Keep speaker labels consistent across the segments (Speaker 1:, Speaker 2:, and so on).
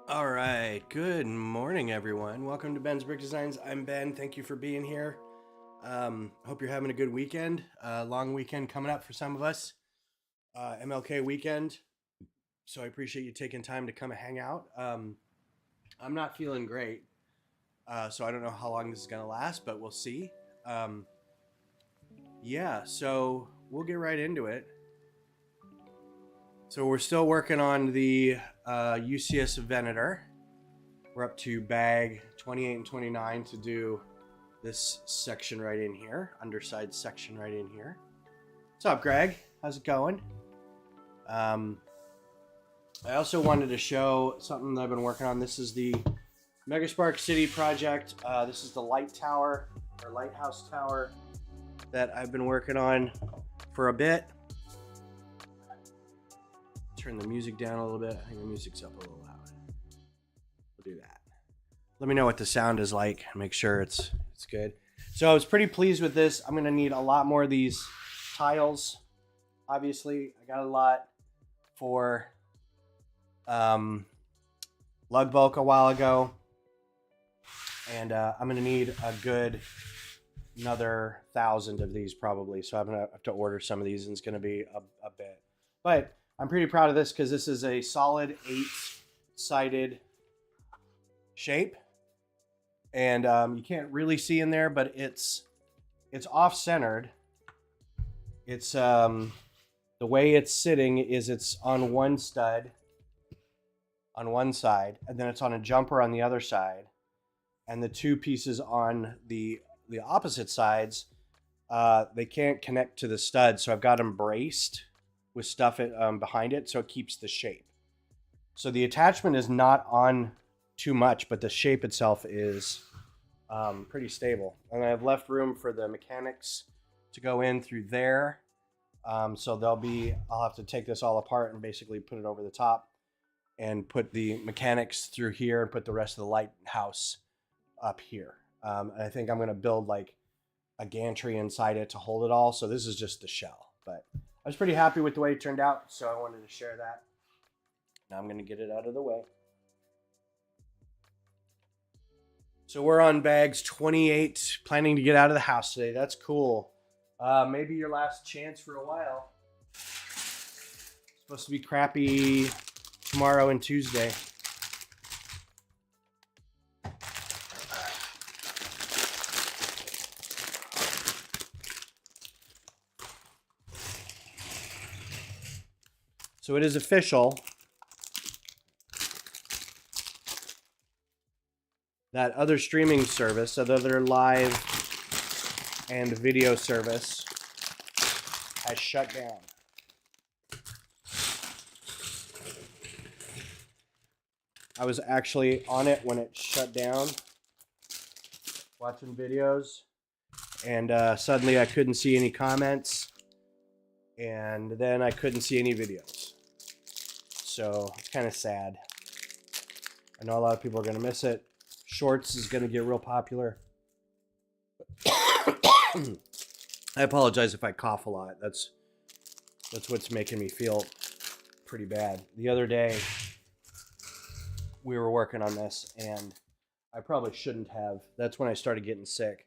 Speaker 1: All right, good morning, everyone. Welcome to Ben's Brick Designs. I'm Ben. Thank you for being here. Hope you're having a good weekend. Long weekend coming up for some of us. MLK weekend. So I appreciate you taking time to come and hang out. I'm not feeling great, so I don't know how long this is going to last, but we'll see. Yeah, so we'll get right into it. So we're still working on the UCS venator. We're up to bag 28 and 29 to do this section right in here, underside section right in here. What's up, Greg? How's it going? I also wanted to show something that I've been working on. This is the Megaspark City project. This is the light tower or lighthouse tower that I've been working on for a bit. Turn the music down a little bit. I think the music's up a little loud. We'll do that. Let me know what the sound is like and make sure it's good. So I was pretty pleased with this. I'm gonna need a lot more of these tiles. Obviously, I got a lot for lug bulk a while ago, and I'm gonna need a good another 1,000 of these probably. So I'm gonna have to order some of these, and it's gonna be a bit, but I'm pretty proud of this because this is a solid 8-sided shape, and you can't really see in there, but it's off-centered. It's the way it's sitting is it's on one stud on one side, and then it's on a jumper on the other side, and the two pieces on the opposite sides, they can't connect to the stud, so I've got them braced with stuff behind it, so it keeps the shape. So the attachment is not on too much, but the shape itself is pretty stable. And I have left room for the mechanics to go in through there. So I'll have to take this all apart and basically put it over the top and put the mechanics through here and put the rest of the lighthouse up here. And I think I'm gonna build like a gantry inside it to hold it all. So this is just the shell, but I was pretty happy with the way it turned out, so I wanted to share that. Now I'm going to get it out of the way. So we're on bags 28, planning to get out of the house today. That's cool. Maybe your last chance for a while. It's supposed to be crappy tomorrow and Tuesday. So it is official that other streaming service, that other live and video service has shut down. I was actually on it when it shut down, watching videos, and suddenly I couldn't see any comments, and then I couldn't see any videos. So it's kind of sad. I know a lot of people are going to miss it. Shorts is going to get real popular. I apologize if I cough a lot. That's what's making me feel pretty bad. The other day, we were working on this, and I probably shouldn't have. That's when I started getting sick.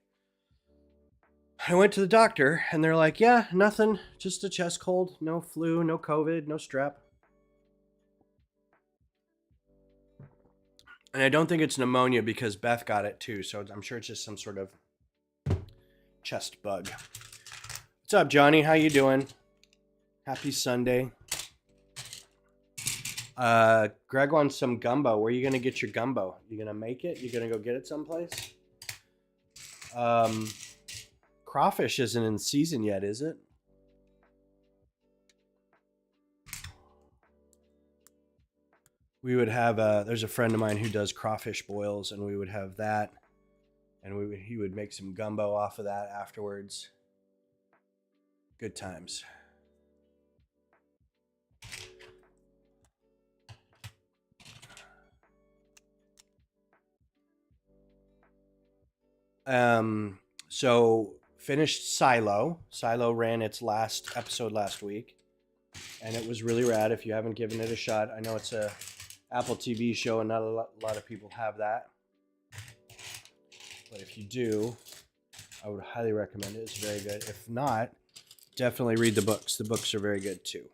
Speaker 1: I went to the doctor, and they're like, yeah, nothing, just a chest cold, no flu, no COVID, no strep. And I don't think it's pneumonia because Beth got it too, so I'm sure it's just some sort of chest bug. What's up, Johnny? How you doing? Happy Sunday. Greg wants some gumbo. Where are you gonna get your gumbo? You gonna make it? You gonna go get it someplace? Crawfish isn't in season yet, is it? We would have there's a friend of mine who does crawfish boils, and we would have that, and he would make some gumbo off of that afterwards. Good times. So finished Silo. Silo ran its last episode last week, and it was really rad. If you haven't given it a shot, I know it's a Apple TV show, and not a lot of people have that. But if you do, I would highly recommend it. It's very good. If not, definitely read the books. The books are very good too.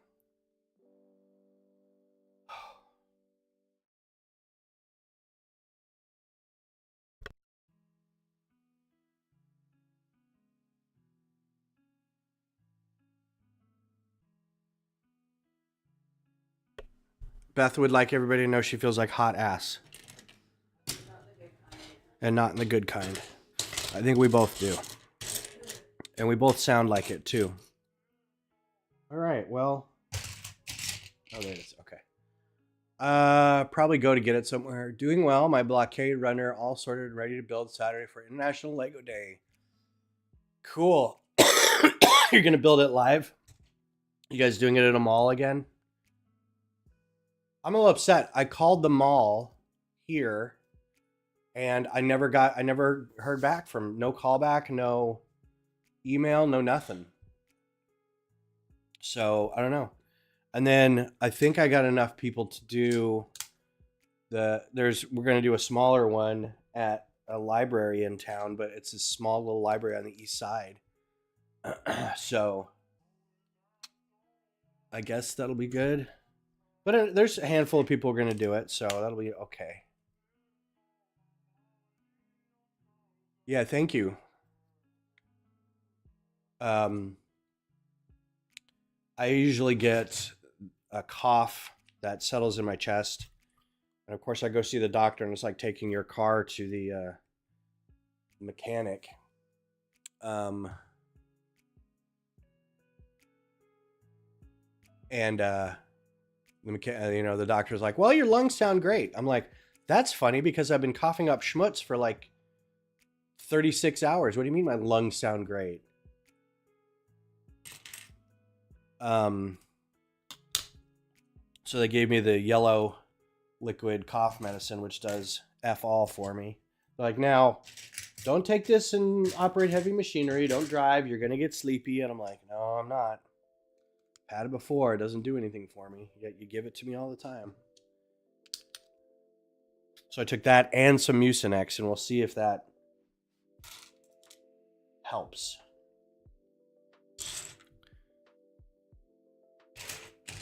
Speaker 1: Beth would like everybody to know she feels like hot ass. And not in the good kind. I think we both do. And we both sound like it too. All right, well. Oh, there it is. Okay. Probably go to get it somewhere. Doing well. My blockade runner all sorted and ready to build Saturday for International Lego Day. Cool. You're going to build it live? You guys doing it at a mall again? I'm a little upset. I called the mall here, and I never heard back from. No callback, no email, no nothing. So I don't know. And then I think I got enough people to do we're going to do a smaller one at a library in town, but it's a small little library on the east side. So I guess that'll be good. But there's a handful of people who are going to do it, so that'll be okay. Yeah, thank you. I usually get a cough that settles in my chest. And of course, I go see the doctor, and it's like taking your car to the mechanic. The doctor's like, well, your lungs sound great. I'm like, that's funny because I've been coughing up schmutz for like 36 hours. What do you mean my lungs sound great? So they gave me the yellow liquid cough medicine, which does F all for me. They're like, now, don't take this and operate heavy machinery. Don't drive. You're going to get sleepy. And I'm like, no, I'm not. Had it before. It doesn't do anything for me. Yet you give it to me all the time. So I took that and some Mucinex, and we'll see if that helps.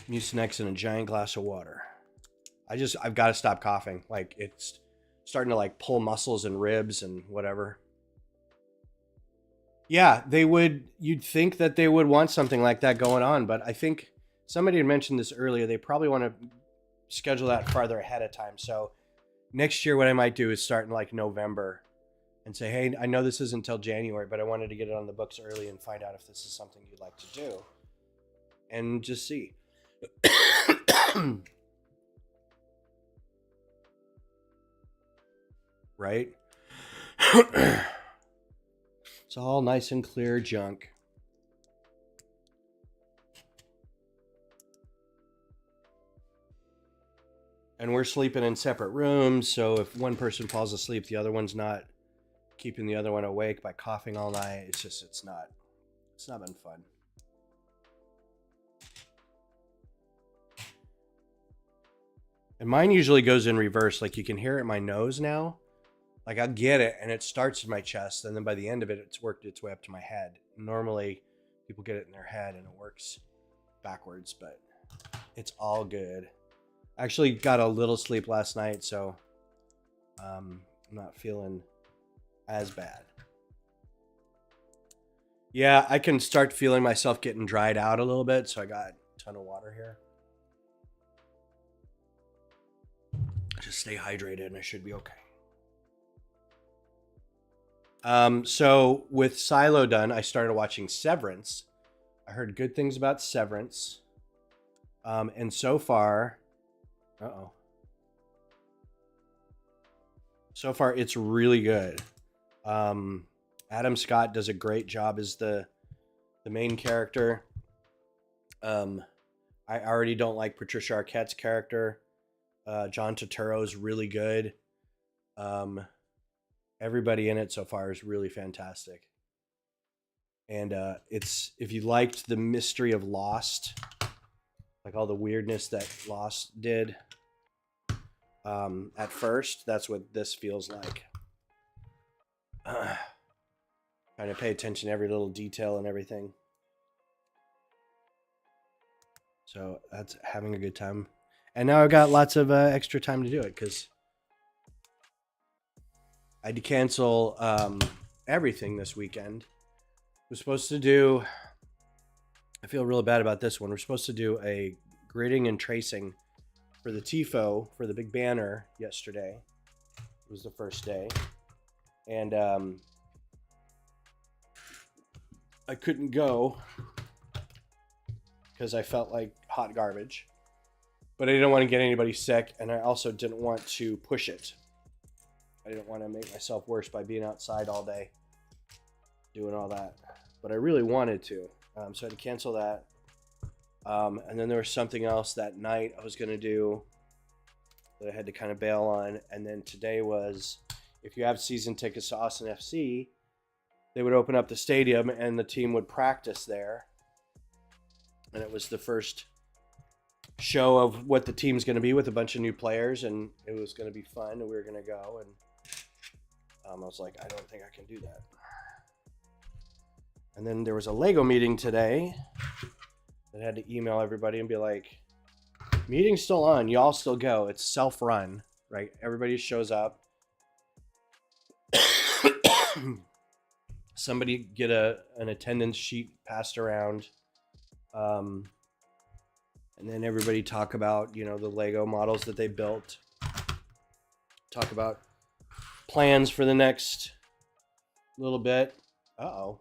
Speaker 1: Mucinex in a giant glass of water. I've got to stop coughing. Like, it's starting to like pull muscles and ribs and whatever. Yeah, you'd think that they would want something like that going on, but I think somebody had mentioned this earlier. They probably want to schedule that farther ahead of time. So next year, what I might do is start in like November and say, hey, I know this isn't until January, but I wanted to get it on the books early and find out if this is something you'd like to do and just see. Right? It's all nice and clear junk. And we're sleeping in separate rooms, so if one person falls asleep, the other one's not keeping the other one awake by coughing all night. It's not been fun. And mine usually goes in reverse. Like you can hear it in my nose now. Like I'll get it and it starts in my chest. And then by the end of it, it's worked its way up to my head. Normally people get it in their head and it works backwards, but it's all good. I actually got a little sleep last night, so I'm not feeling as bad. Yeah, I can start feeling myself getting dried out a little bit, so I got a ton of water here. Just stay hydrated and I should be okay. So with Silo done, I started watching Severance. I heard good things about Severance. And so far, so far it's really good. Adam Scott does a great job as the main character. I already don't like Patricia Arquette's character. John Turturro's really good. Everybody in it so far is really fantastic. And it's, if you liked the mystery of Lost, like all the weirdness that Lost did at first, that's what this feels like. Trying to pay attention to every little detail and everything. So that's having a good time. And now I've got lots of extra time to do it because I had to cancel everything this weekend. We're supposed to do, I feel really bad about this one. We're supposed to do a gridding and tracing for the TIFO, for the big banner yesterday. It was the first day. And I couldn't go because I felt like hot garbage. But I didn't want to get anybody sick, and I also didn't want to push it. I didn't want to make myself worse by being outside all day doing all that. But I really wanted to. So I had to cancel that. And then there was something else that night I was going to do that I had to kind of bail on. And then today was, if you have season tickets to Austin FC, they would open up the stadium and the team would practice there. And it was the first show of what the team's going to be with a bunch of new players, and it was going to be fun, and we were going to go. And I was like, I don't think I can do that. And then there was a Lego meeting today that I had to email everybody and be like, meeting's still on, y'all still go. It's self-run, right? Everybody shows up. Somebody get an attendance sheet passed around. And then everybody talk about, the Lego models that they built. Talk about plans for the next little bit. Uh-oh.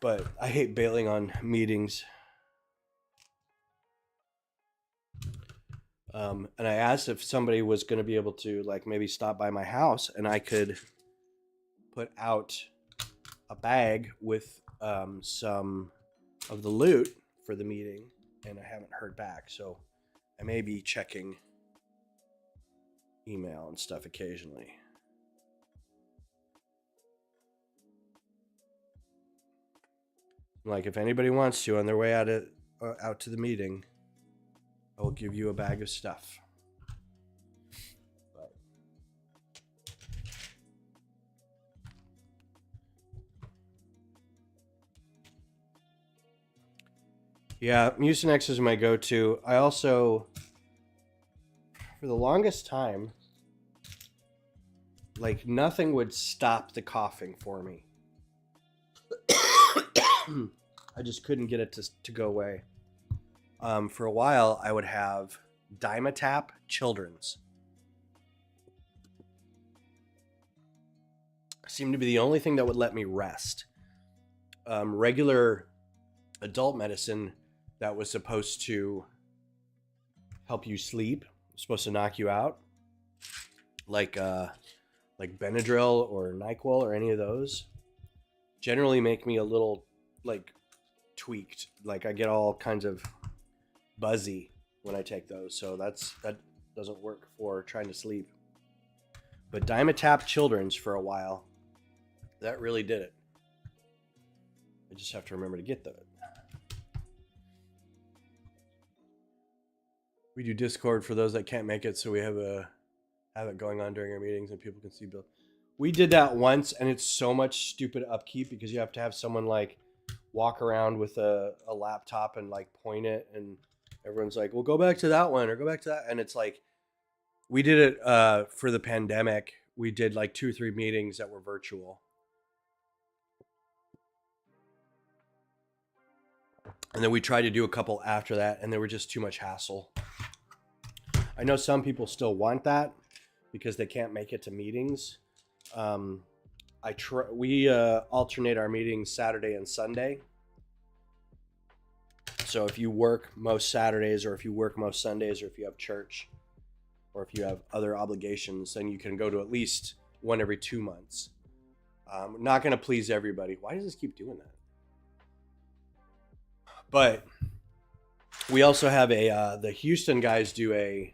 Speaker 1: But I hate bailing on meetings. And I asked if somebody was going to be able to, maybe stop by my house and I could put out a bag with some of the loot for the meeting, and I haven't heard back. So I may be checking email and stuff occasionally. If anybody wants to, on their way out to the meeting, I will give you a bag of stuff. But yeah, Mucinex is my go-to. I also, for the longest time, nothing would stop the coughing for me. I just couldn't get it to go away. For a while, I would have Dimetap Children's. Seemed to be the only thing that would let me rest. Regular adult medicine that was supposed to help you sleep, supposed to knock you out, like Benadryl or NyQuil or any of those, generally make me a little tweaked. I get all kinds of buzzy when I take those, so that doesn't work for trying to sleep. But Dimetap Children's for a while, that really did it. I just have to remember to get that. We do Discord for those that can't make it, so we have it going on during our meetings and people can see Bill. We did that once, and it's so much stupid upkeep because you have to have someone like walk around with a laptop and like point it, and everyone's like, "Well, go back to that one or go back to that," and it's like we did it for the pandemic. We did like 2 or 3 meetings that were virtual. And then we tried to do a couple after that, and they were just too much hassle. I know some people still want that because they can't make it to meetings. We alternate our meetings Saturday and Sunday. So if you work most Saturdays, or if you work most Sundays, or if you have church, or if you have other obligations, then you can go to at least one every 2 months. Not going to please everybody. Why does this keep doing that? But we also have the Houston guys do a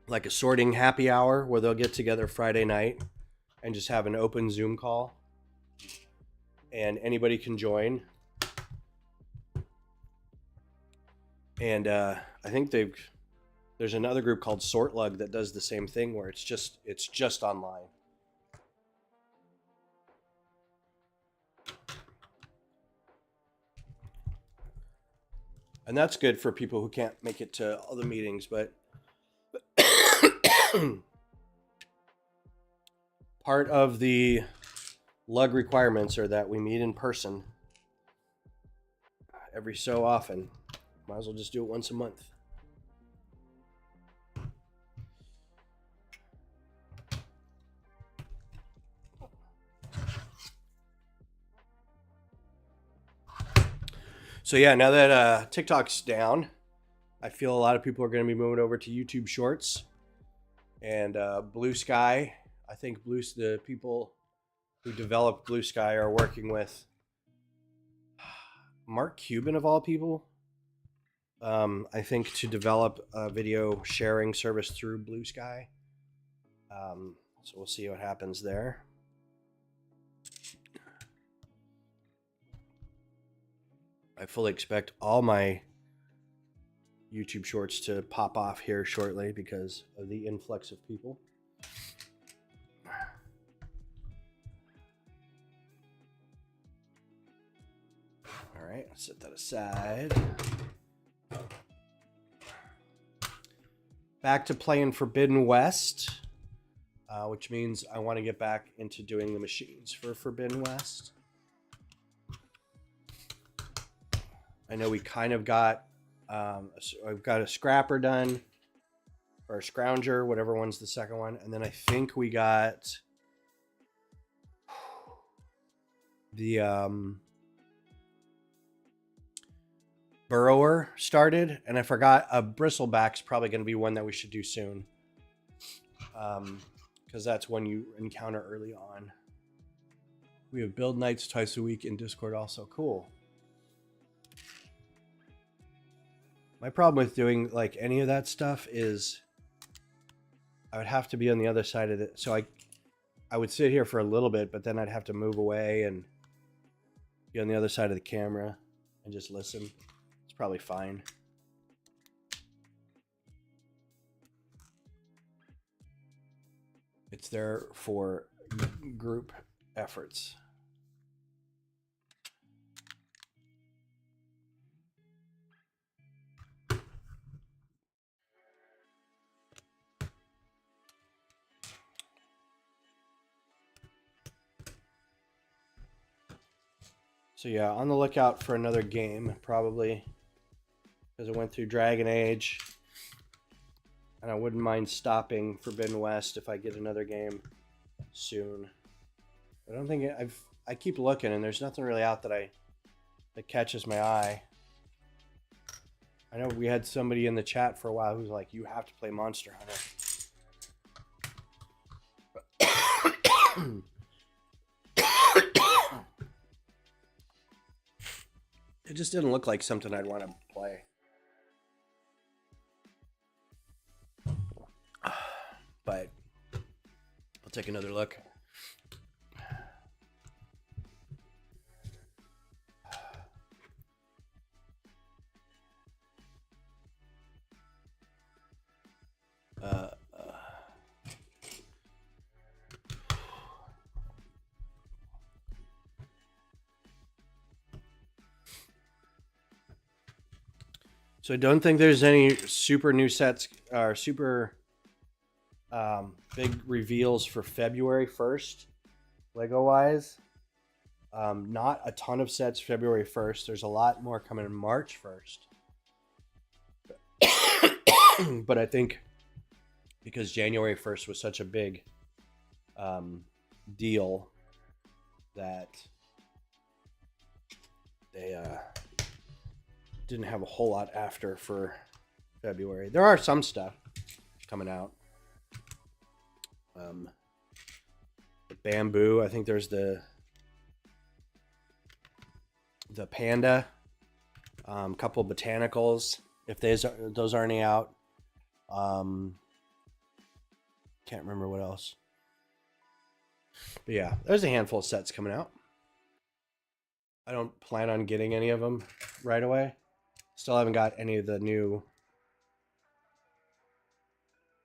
Speaker 1: like a sorting happy hour where they'll get together Friday night and just have an open Zoom call, and anybody can join. And I think there's another group called Sortlug that does the same thing where it's just online. And that's good for people who can't make it to all the meetings, but part of the lug requirements are that we meet in person every so often. Might as well just do it once a month. So yeah, now that TikTok's down, I feel a lot of people are going to be moving over to YouTube Shorts and Blue Sky. I think the people who developed Blue Sky are working with Mark Cuban of all people. I think to develop a video sharing service through Blue Sky. So we'll see what happens there. I fully expect all my YouTube Shorts to pop off here shortly because of the influx of people. All right, set that aside. Back to playing Forbidden West, which means I want to get back into doing the machines for Forbidden West. I know we kind of got, I've got a scrapper done, or a scrounger, whatever one's the second one. And then I think we got the burrower started. And I forgot a bristleback's probably going to be one that we should do soon. Because that's one you encounter early on. We have build nights twice a week in Discord also. Cool. My problem with doing like any of that stuff is I would have to be on the other side of it. So I would sit here for a little bit, but then I'd have to move away and be on the other side of the camera and just listen. It's probably fine. It's there for group efforts. So yeah, on the lookout for another game, probably, because I went through Dragon Age, and I wouldn't mind stopping Forbidden West if I get another game soon. I don't think I keep looking, and there's nothing really out that catches my eye. I know we had somebody in the chat for a while who's like, "You have to play Monster Hunter." It just didn't look like something I'd want to play. But I'll take another look. So I don't think there's any super new sets or super big reveals for February 1st, Lego wise. Not a ton of sets February 1st. There's a lot more coming in March 1st. But I think because January 1st was such a big deal that they didn't have a whole lot after for February. There are some stuff coming out. The bamboo. I think there's the panda. Couple botanicals. If those aren't any out. Can't remember what else. But yeah, there's a handful of sets coming out. I don't plan on getting any of them right away. Still haven't got any of the new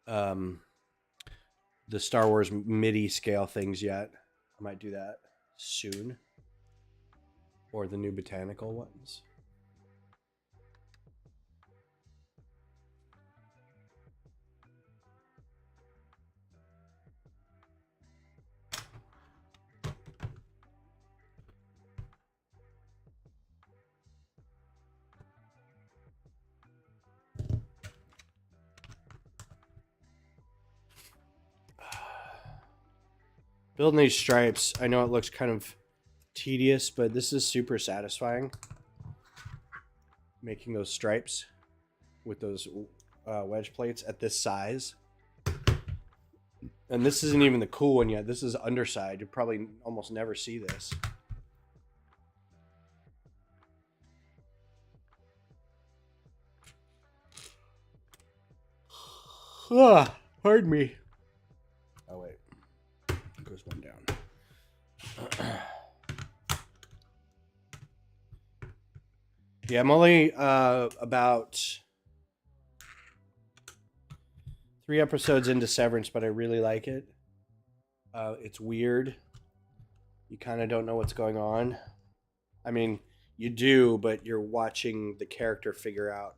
Speaker 1: the Star Wars MIDI scale things yet. I might do that soon. Or the new botanical ones. Building these stripes, I know it looks kind of tedious, but this is super satisfying. Making those stripes with those wedge plates at this size. And this isn't even the cool one yet. This is underside. You probably almost never see this. Pardon me. Oh, wait. Goes one down. Yeah, I'm only about 3 episodes into Severance, but I really like it. It's weird. You kind of don't know what's going on. I mean, you do, but you're watching the character figure out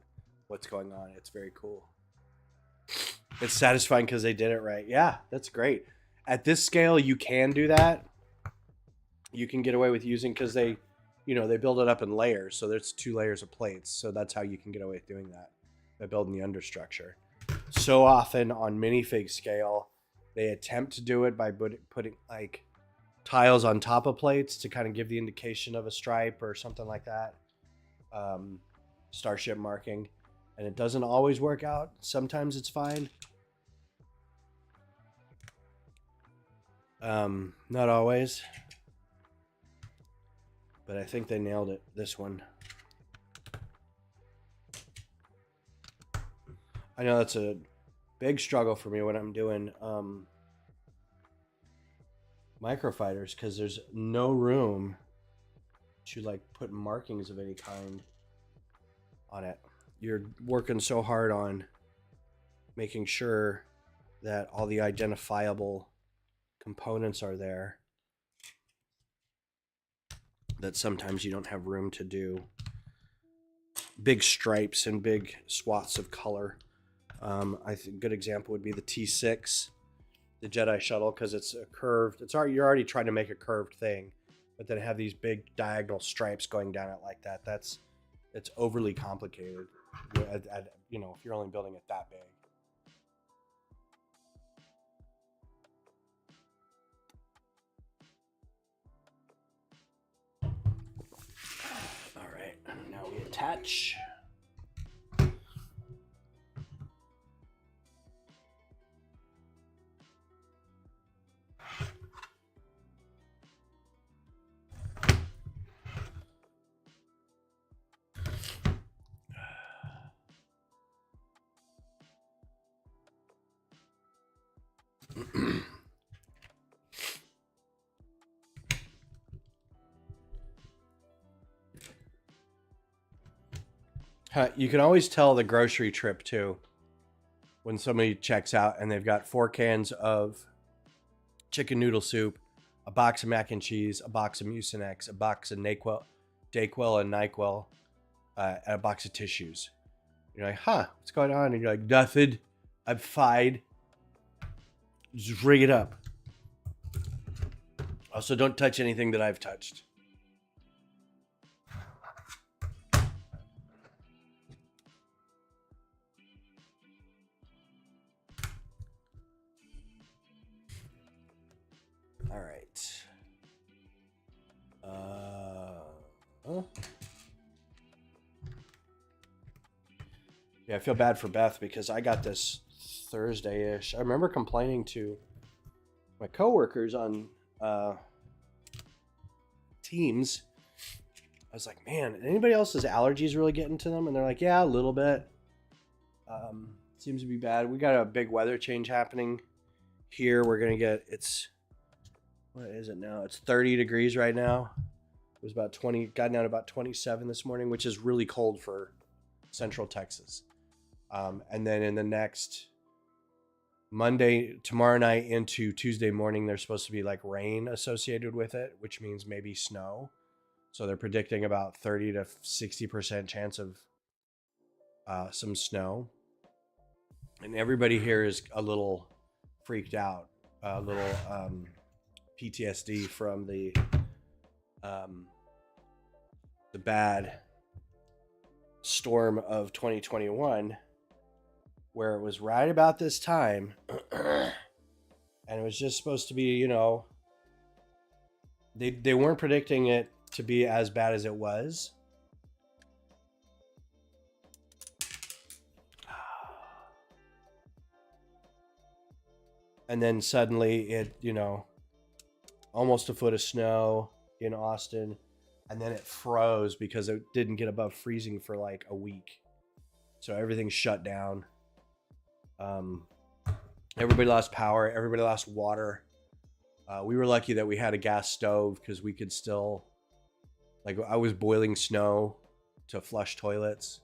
Speaker 1: what's going on. It's very cool. It's satisfying because they did it right. Yeah, that's great. At this scale, you can do that. You can get away with using because they build it up in layers. So there's 2 layers of plates. So that's how you can get away with doing that by building the understructure. So often on minifig scale, they attempt to do it by putting like tiles on top of plates to kind of give the indication of a stripe or something like that. Starship marking. And it doesn't always work out. Sometimes it's fine. Not always. But I think they nailed it, this one. I know that's a big struggle for me when I'm doing microfighters because there's no room to like put markings of any kind on it. You're working so hard on making sure that all the identifiable components are there that sometimes you don't have room to do big stripes and big swaths of color. I think a good example would be the T6, the Jedi shuttle, because it's a curved. You're already trying to make a curved thing, but then have these big diagonal stripes going down it like that. It's overly complicated. If you're only building it that big. All right, now we attach. You can always tell the grocery trip too when somebody checks out and they've got 4 cans of chicken noodle soup, a box of mac and cheese, a box of Mucinex, a box of Dayquil and NyQuil, and a box of tissues. You're like, huh, what's going on? And you're like, nothing. I'm fine. Just ring it up. Also, don't touch anything that I've touched. All right. Yeah, I feel bad for Beth because I got this Thursday-ish. I remember complaining to my coworkers on Teams. I was like, man, anybody else's allergies really getting to them? And they're like, yeah, a little bit. Seems to be bad. We got a big weather change happening here. We're going to get, what is it now? It's 30 degrees right now. It was about 20, got down to about 27 this morning, which is really cold for Central Texas. And then in the next Monday, tomorrow night into Tuesday morning, there's supposed to be like rain associated with it, which means maybe snow. So they're predicting about 30 to 60% chance of some snow. And everybody here is a little freaked out, a little PTSD from the bad storm of 2021, where it was right about this time, and it was just supposed to be, you know, they weren't predicting it to be as bad as it was. And then suddenly it, you know, almost a foot of snow in Austin. And then it froze because it didn't get above freezing for like a week. So everything shut down. Everybody lost power. Everybody lost water. We were lucky that we had a gas stove because we could still, like, I was boiling snow to flush toilets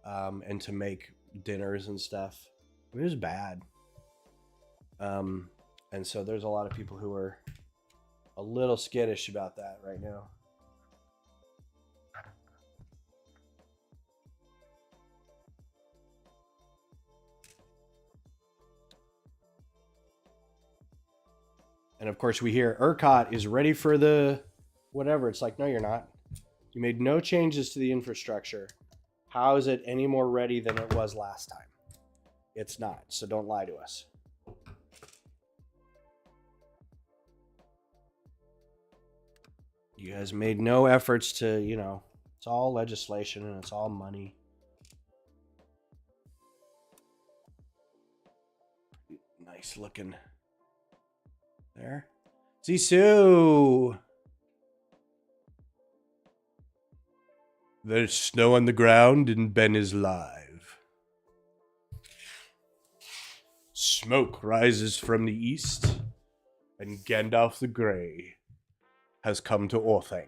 Speaker 1: and to make dinners and stuff. I mean, it was bad. And so there's a lot of people who are a little skittish about that right now. And of course we hear ERCOT is ready for the whatever. It's like, no, you're not. You made no changes to the infrastructure. How is it any more ready than it was last time? It's not. So don't lie to us. You guys made no efforts to, you know, it's all legislation and it's all money. Nice looking there. Zissou. There's snow on the ground and Ben is live. Smoke rises from the east and Gandalf the Grey has come to Orthanc.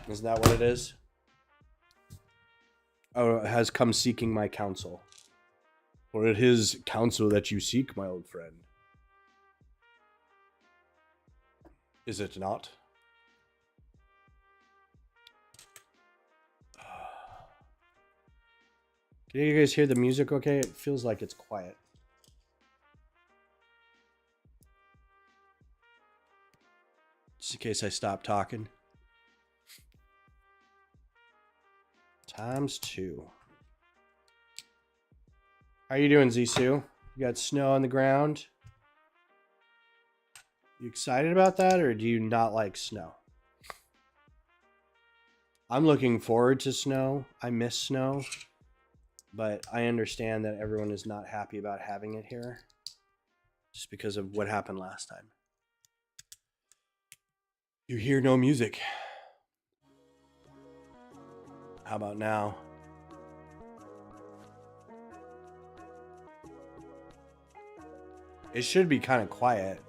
Speaker 1: Isn't that what it is? Oh, it has come seeking my counsel. For it is counsel that you seek, my old friend. Is it not? Can you guys hear the music okay? It feels like it's quiet. Just in case I stop talking. ×2. How you doing, Zissou? You got snow on the ground? You excited about that, or do you not like snow? I'm looking forward to snow. I miss snow. But I understand that everyone is not happy about having it here. Just because of what happened last time. You hear no music. How about now? It should be kind of quiet.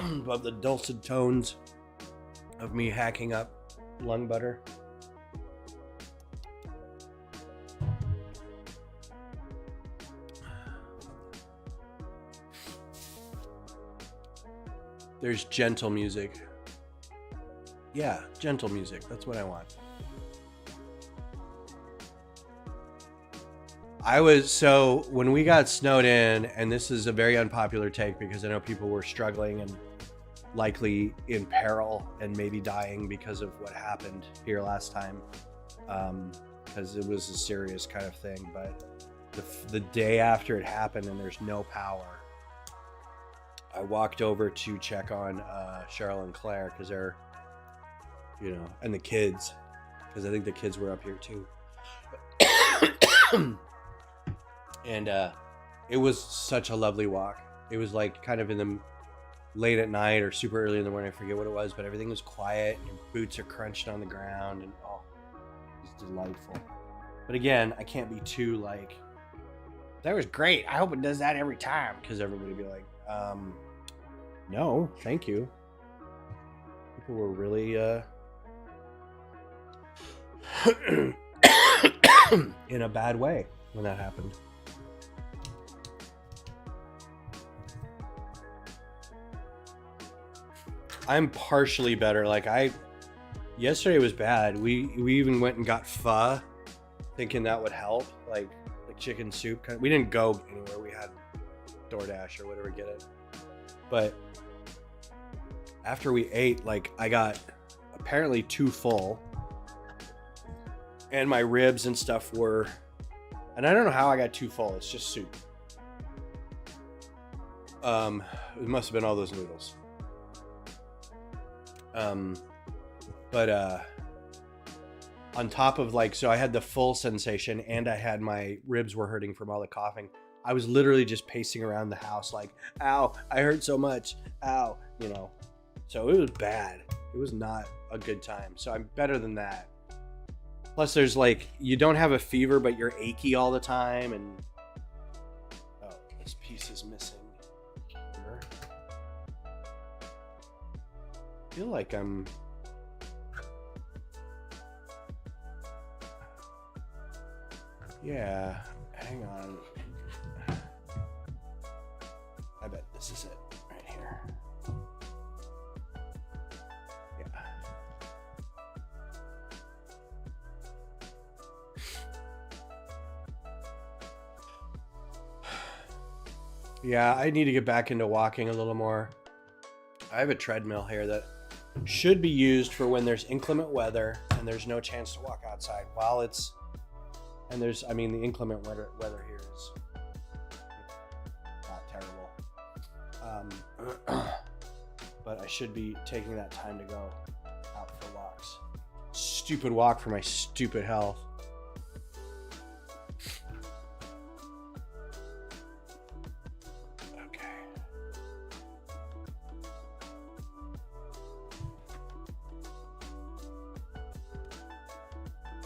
Speaker 1: Above the dulcet tones of me hacking up lung butter. There's gentle music. Yeah, gentle music. That's what I want. So when we got snowed in, and this is a very unpopular take because I know people were struggling and likely in peril and maybe dying because of what happened here last time, because it was a serious kind of thing. But the day after it happened and there's no power, I walked over to check on Cheryl and Claire because they're, and the kids, because I think the kids were up here too. And it was such a lovely walk. It was like kind of in the late at night or super early in the morning. I forget what it was, but everything was quiet. Your boots are crunched on the ground, and it was delightful. But again, I can't be too like, that was great, I hope it does that every time, because everybody would be like, no, thank you. People were really in a bad way when that happened. I'm partially better. Like yesterday was bad. We even went and got pho, thinking that would help, like chicken soup. We didn't go anywhere. We had DoorDash or whatever, get it. But after we ate, like I got apparently too full, and my ribs and stuff were, and I don't know how I got too full. It's just soup. It must have been all those noodles. But on top of so I had the full sensation and I had my ribs were hurting from all the coughing. I was literally just pacing around the house like, ow, I hurt so much, ow, so it was bad. It was not a good time. So I'm better than that. Plus there's you don't have a fever, but you're achy all the time. And oh, this piece is missing. I feel like I'm hang on, I bet this is it right here. Yeah, I need to get back into walking a little more. I have a treadmill here that should be used for when there's inclement weather and there's no chance to walk outside while it's, and there's, the inclement weather here is not terrible. But I should be taking that time to go out for walks. Stupid walk for my stupid health.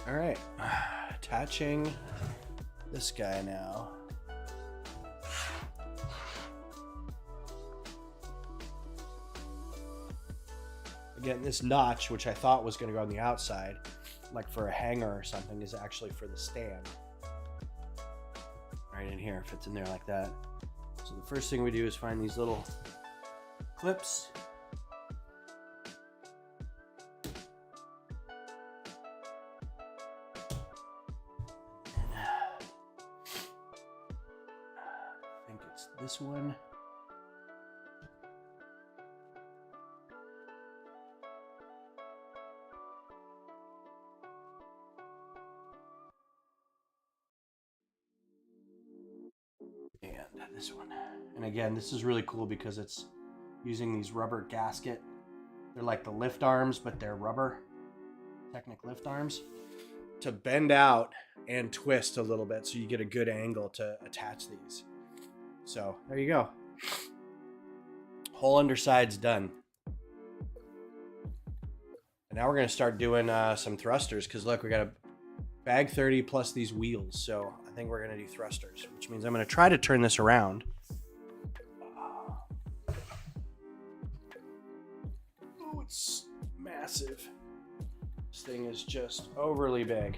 Speaker 1: All right, attaching this guy now. Again, this notch, which I thought was going to go on the outside, like for a hanger or something, is actually for the stand. Right in here, fits in there like that. So the first thing we do is find these little clips. This one. And this one. And again, this is really cool because it's using these rubber gasket. They're like the lift arms, but they're rubber. Technic lift arms. To bend out and twist a little bit so you get a good angle to attach these. So there you go. Whole underside's done. And now we're going to start doing some thrusters because look, we got a bag 30 plus these wheels. So I think we're going to do thrusters, which means I'm going to try to turn this around. Oh, it's massive. This thing is just overly big.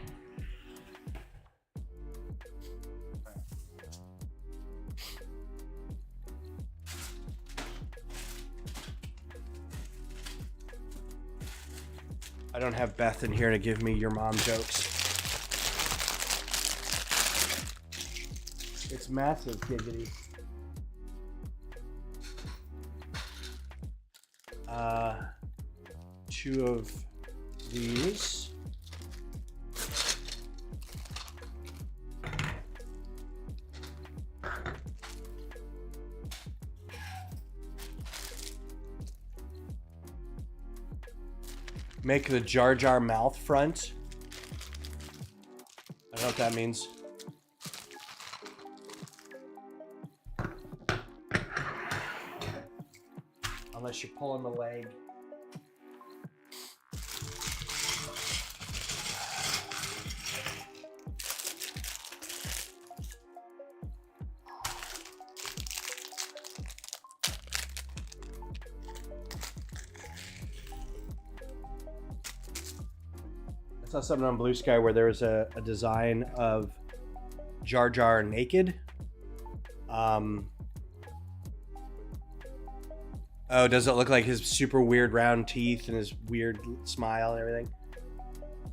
Speaker 1: I don't have Beth in here to give me your mom jokes. It's massive, giggity. Two of these. Make the Jar Jar mouth front. I don't know what that means. Unless you're pulling the leg. I saw something on Blue Sky where there was a design of Jar Jar naked. Oh, does it look like his super weird round teeth and his weird smile and everything?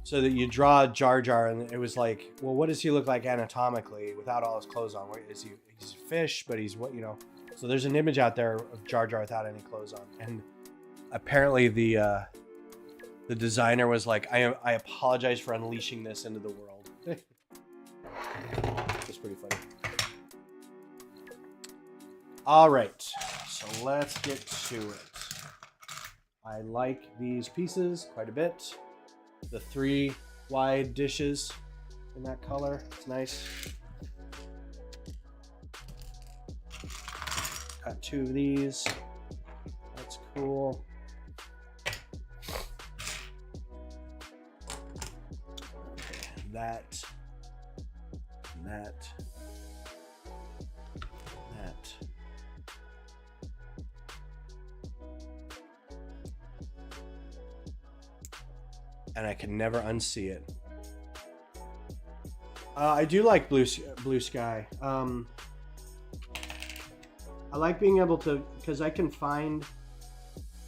Speaker 1: So that you draw Jar Jar and it was like, well, what does he look like anatomically without all his clothes on? He's a fish, but he's what, you know? So there's an image out there of Jar Jar without any clothes on. And apparently the designer was like, I apologize for unleashing this into the world. It's pretty funny. All right, so let's get to it. I like these pieces quite a bit. The 3 wide dishes in that color, it's nice. Got 2 of these, that's cool. That. And I can never unsee it. I do like Blue Sky. I like being able to, because I can find,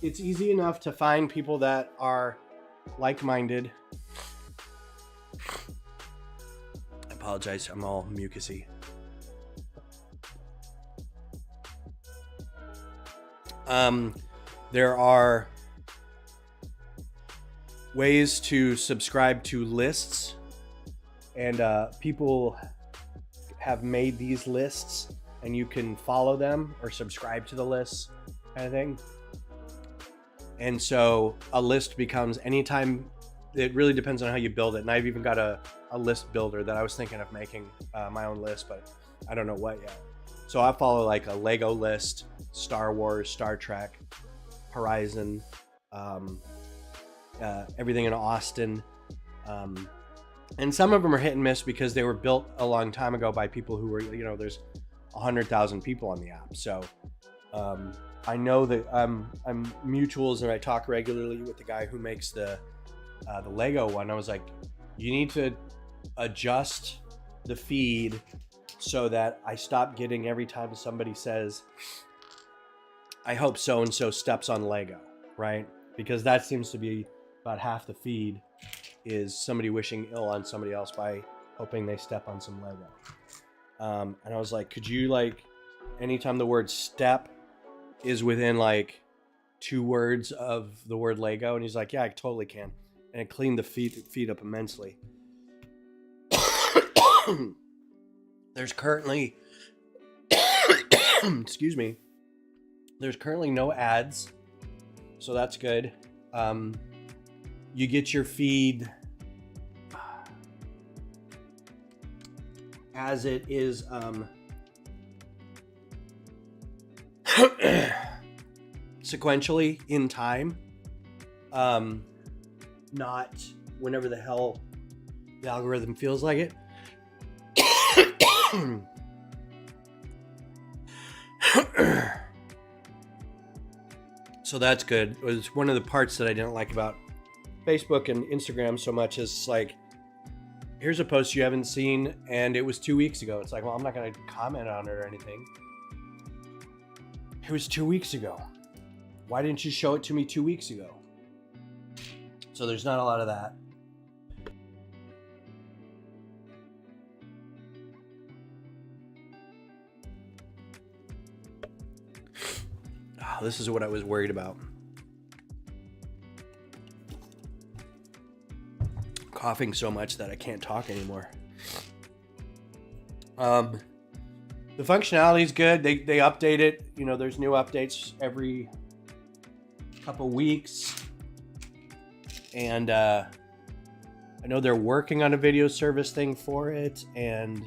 Speaker 1: it's easy enough to find people that are like-minded. I apologize, I'm all mucusy. There are ways to subscribe to lists, and people have made these lists and you can follow them or subscribe to the lists, kind of thing. And so a list becomes, anytime, it really depends on how you build it. And I've even got a list builder that I was thinking of making my own list, but I don't know what yet. So I follow like a Lego list, Star Wars, Star Trek, Horizon, everything in Austin, and some of them are hit and miss because they were built a long time ago by people who were, you know, there's 100,000 people on the app. So I know that I'm mutuals, and I talk regularly with the guy who makes the Lego one. I was like, you need to adjust the feed so that I stop getting, every time somebody says, I hope so and so steps on Lego, right? Because that seems to be about half the feed, is somebody wishing ill on somebody else by hoping they step on some Lego. And I was like, could you, like, anytime the word step is within like 2 words of the word Lego? And he's like, yeah, I totally can. And it cleaned the feed up immensely. There's currently, excuse me, there's currently no ads, so that's good. You get your feed as it is sequentially in time, not whenever the hell the algorithm feels like it. So that's good. It was one of the parts that I didn't like about Facebook and Instagram so much, is like, here's a post you haven't seen and it was 2 weeks ago. It's like, well, I'm not going to comment on it or anything. It was 2 weeks ago. Why didn't you show it to me 2 weeks ago? So there's not a lot of that. Oh, this is what I was worried about. Coughing so much that I can't talk anymore. The functionality is good. They update it. You know, there's new updates every couple weeks. And I know they're working on a video service thing for it. And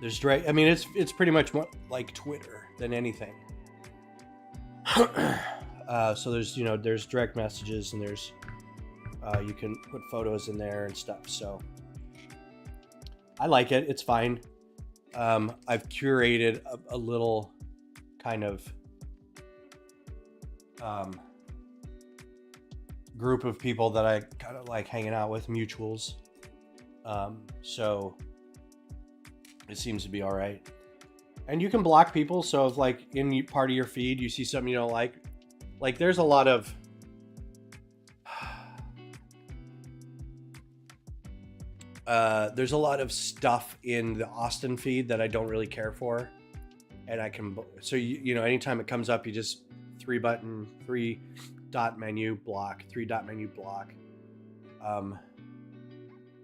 Speaker 1: there's direct. I mean, it's pretty much more like Twitter than anything. So there's direct messages, and there's you can put photos in there and stuff. So I like it. It's fine. I've curated a little kind of group of people that I kind of like hanging out with, mutuals. So it seems to be all right. And you can block people. So if like in part of your feed, you see something you don't like there's a lot of stuff in the Austin feed that I don't really care for. And I can, so you know, anytime it comes up, you just 3-dot menu block.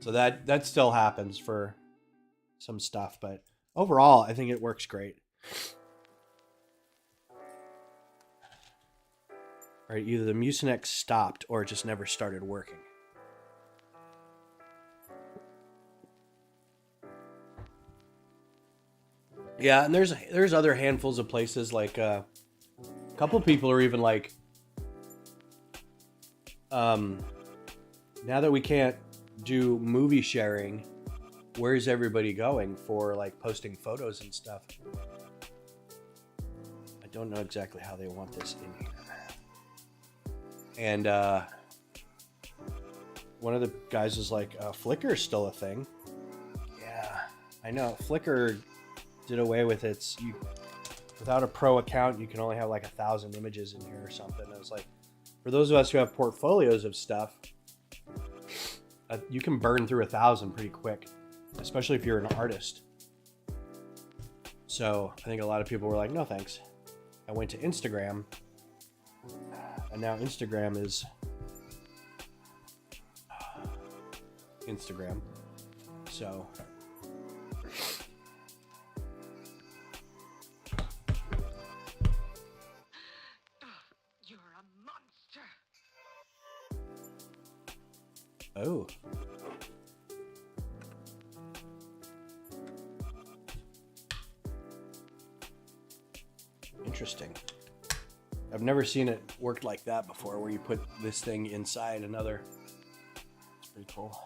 Speaker 1: So that still happens for some stuff, but overall, I think it works great. All right, either the Mucinex stopped or it just never started working. Yeah, and there's other handfuls of places, like a couple of people are even like, now that we can't do movie sharing, where's everybody going for like posting photos and stuff? I don't know exactly how they want this in here. And one of the guys was like, Flickr's still a thing. Yeah, I know. Flickr did away with its, without a pro account, you can only have like 1,000 images in here or something. I was like, for those of us who have portfolios of stuff, you can burn through 1,000 pretty quick, especially if you're an artist. So I think a lot of people were like, no thanks. I went to Instagram, and now Instagram is Instagram. So
Speaker 2: you're a monster.
Speaker 1: oh. Interesting. I've never seen it worked like that before, where you put this thing inside another. It's pretty cool.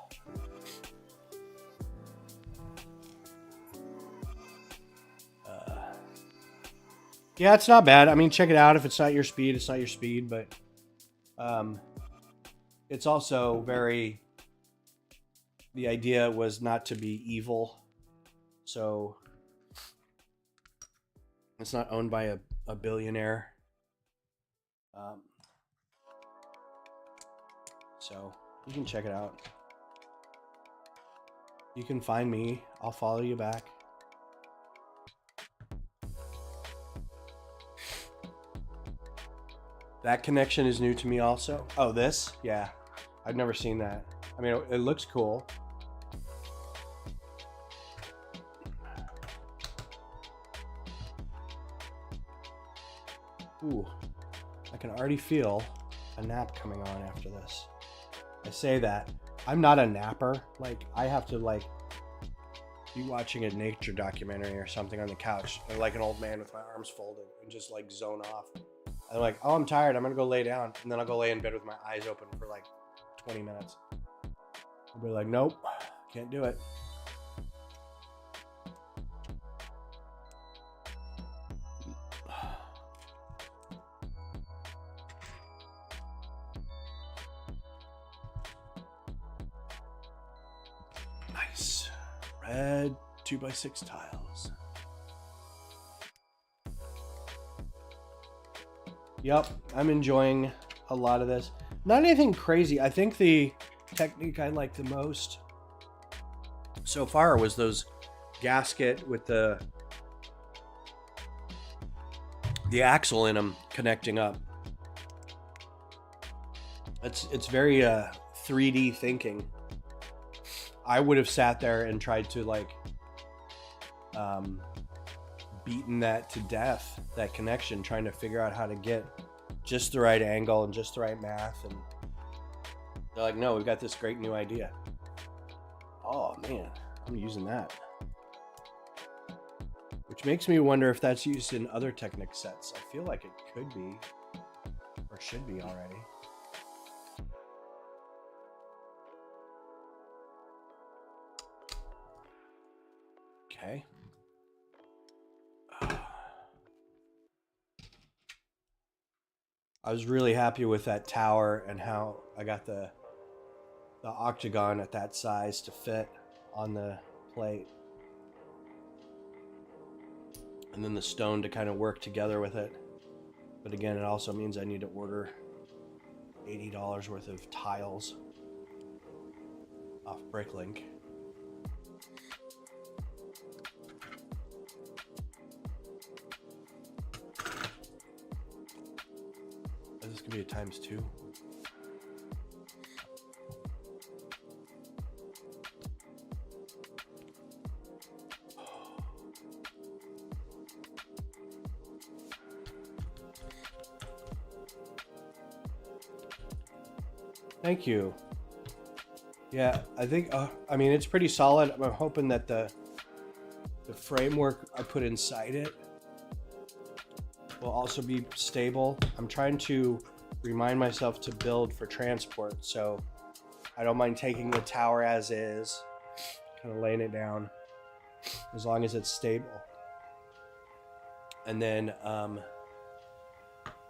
Speaker 1: Yeah, it's not bad. I mean, check it out. If it's not your speed, it's not your speed. But it's also very... The idea was not to be evil. So it's not owned by a billionaire. So you can check it out. You can find me. I'll follow you back. That connection is new to me also. Oh, this? Yeah. I've never seen that. I mean, it looks cool. Ooh. I can already feel a nap coming on after this. I say that. I'm not a napper. Like, I have to, like, be watching a nature documentary or something on the couch, like an old man with my arms folded, and just, like, zone off. I'm like, oh, I'm tired. I'm going to go lay down. And then I'll go lay in bed with my eyes open for, like, 20 minutes. I'll be like, nope, can't do it. Nice. Red 2x6 tiles. Yep, I'm enjoying a lot of this. Not anything crazy. I think the technique I like the most so far was those gasket with the axle in them connecting up. It's very 3D thinking. I would have sat there and tried to like beaten that to death, that connection, trying to figure out how to get just the right angle and just the right math, and they're like, no, we've got this great new idea. Oh man, I'm using that. Which makes me wonder if that's used in other Technic sets. I feel like it could be, or should be already. Okay. I was really happy with that tower and how I got the octagon at that size to fit on the plate. And then the stone to kind of work together with it. But again, it also means I need to order $80 worth of tiles off Bricklink. Is this gonna be a ×2? Thank you. Yeah, I think, I mean, it's pretty solid. I'm hoping that the framework I put inside it will also be stable. I'm trying to remind myself to build for transport, so I don't mind taking the tower as is, kind of laying it down, as long as it's stable. And then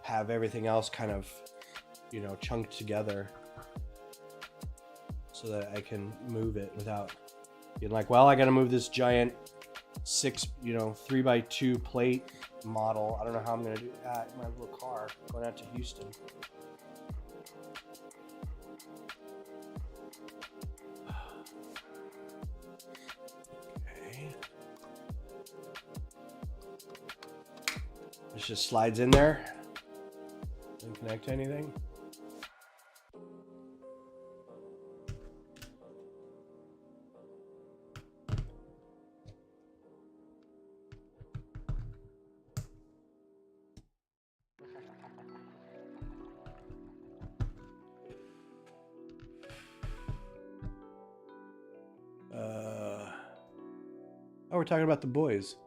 Speaker 1: have everything else kind of, you know, chunked together so that I can move it without being like, well, I got to move this giant 3x2 plate model. I don't know how I'm going to do that in my little car going out to Houston. Okay. This just slides in there. Doesn't connect to anything. Oh, we're talking about The Boys.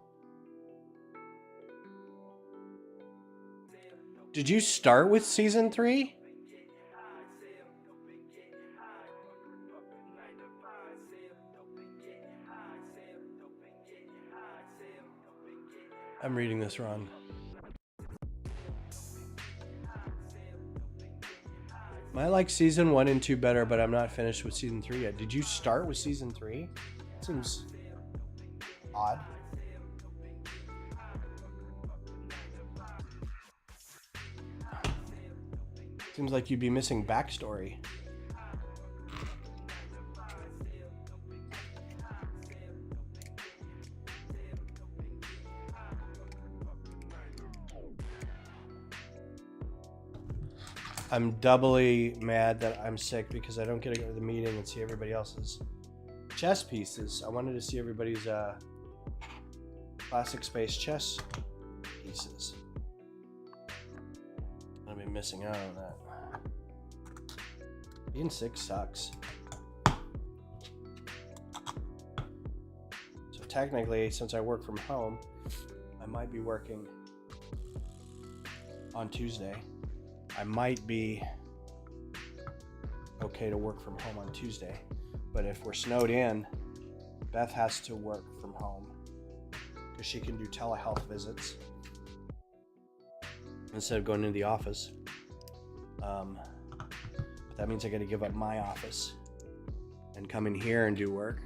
Speaker 1: Did you start with season 3? I'm reading this wrong. I like season 1 and 2 better, but I'm not finished with season 3 yet. Did you start with season 3? Seems odd. Seems like you'd be missing backstory. I'm doubly mad that I'm sick because I don't get to go to the meeting and see everybody else's chess pieces. I wanted to see everybody's classic space chess pieces. I'll be missing out on that. Being sick sucks. So technically, since I work from home, I might be working on Tuesday. I might be okay to work from home on Tuesday, but if we're snowed in, Beth has to work from home because she can do telehealth visits instead of going into the office. That means I got to give up my office and come in here and do work,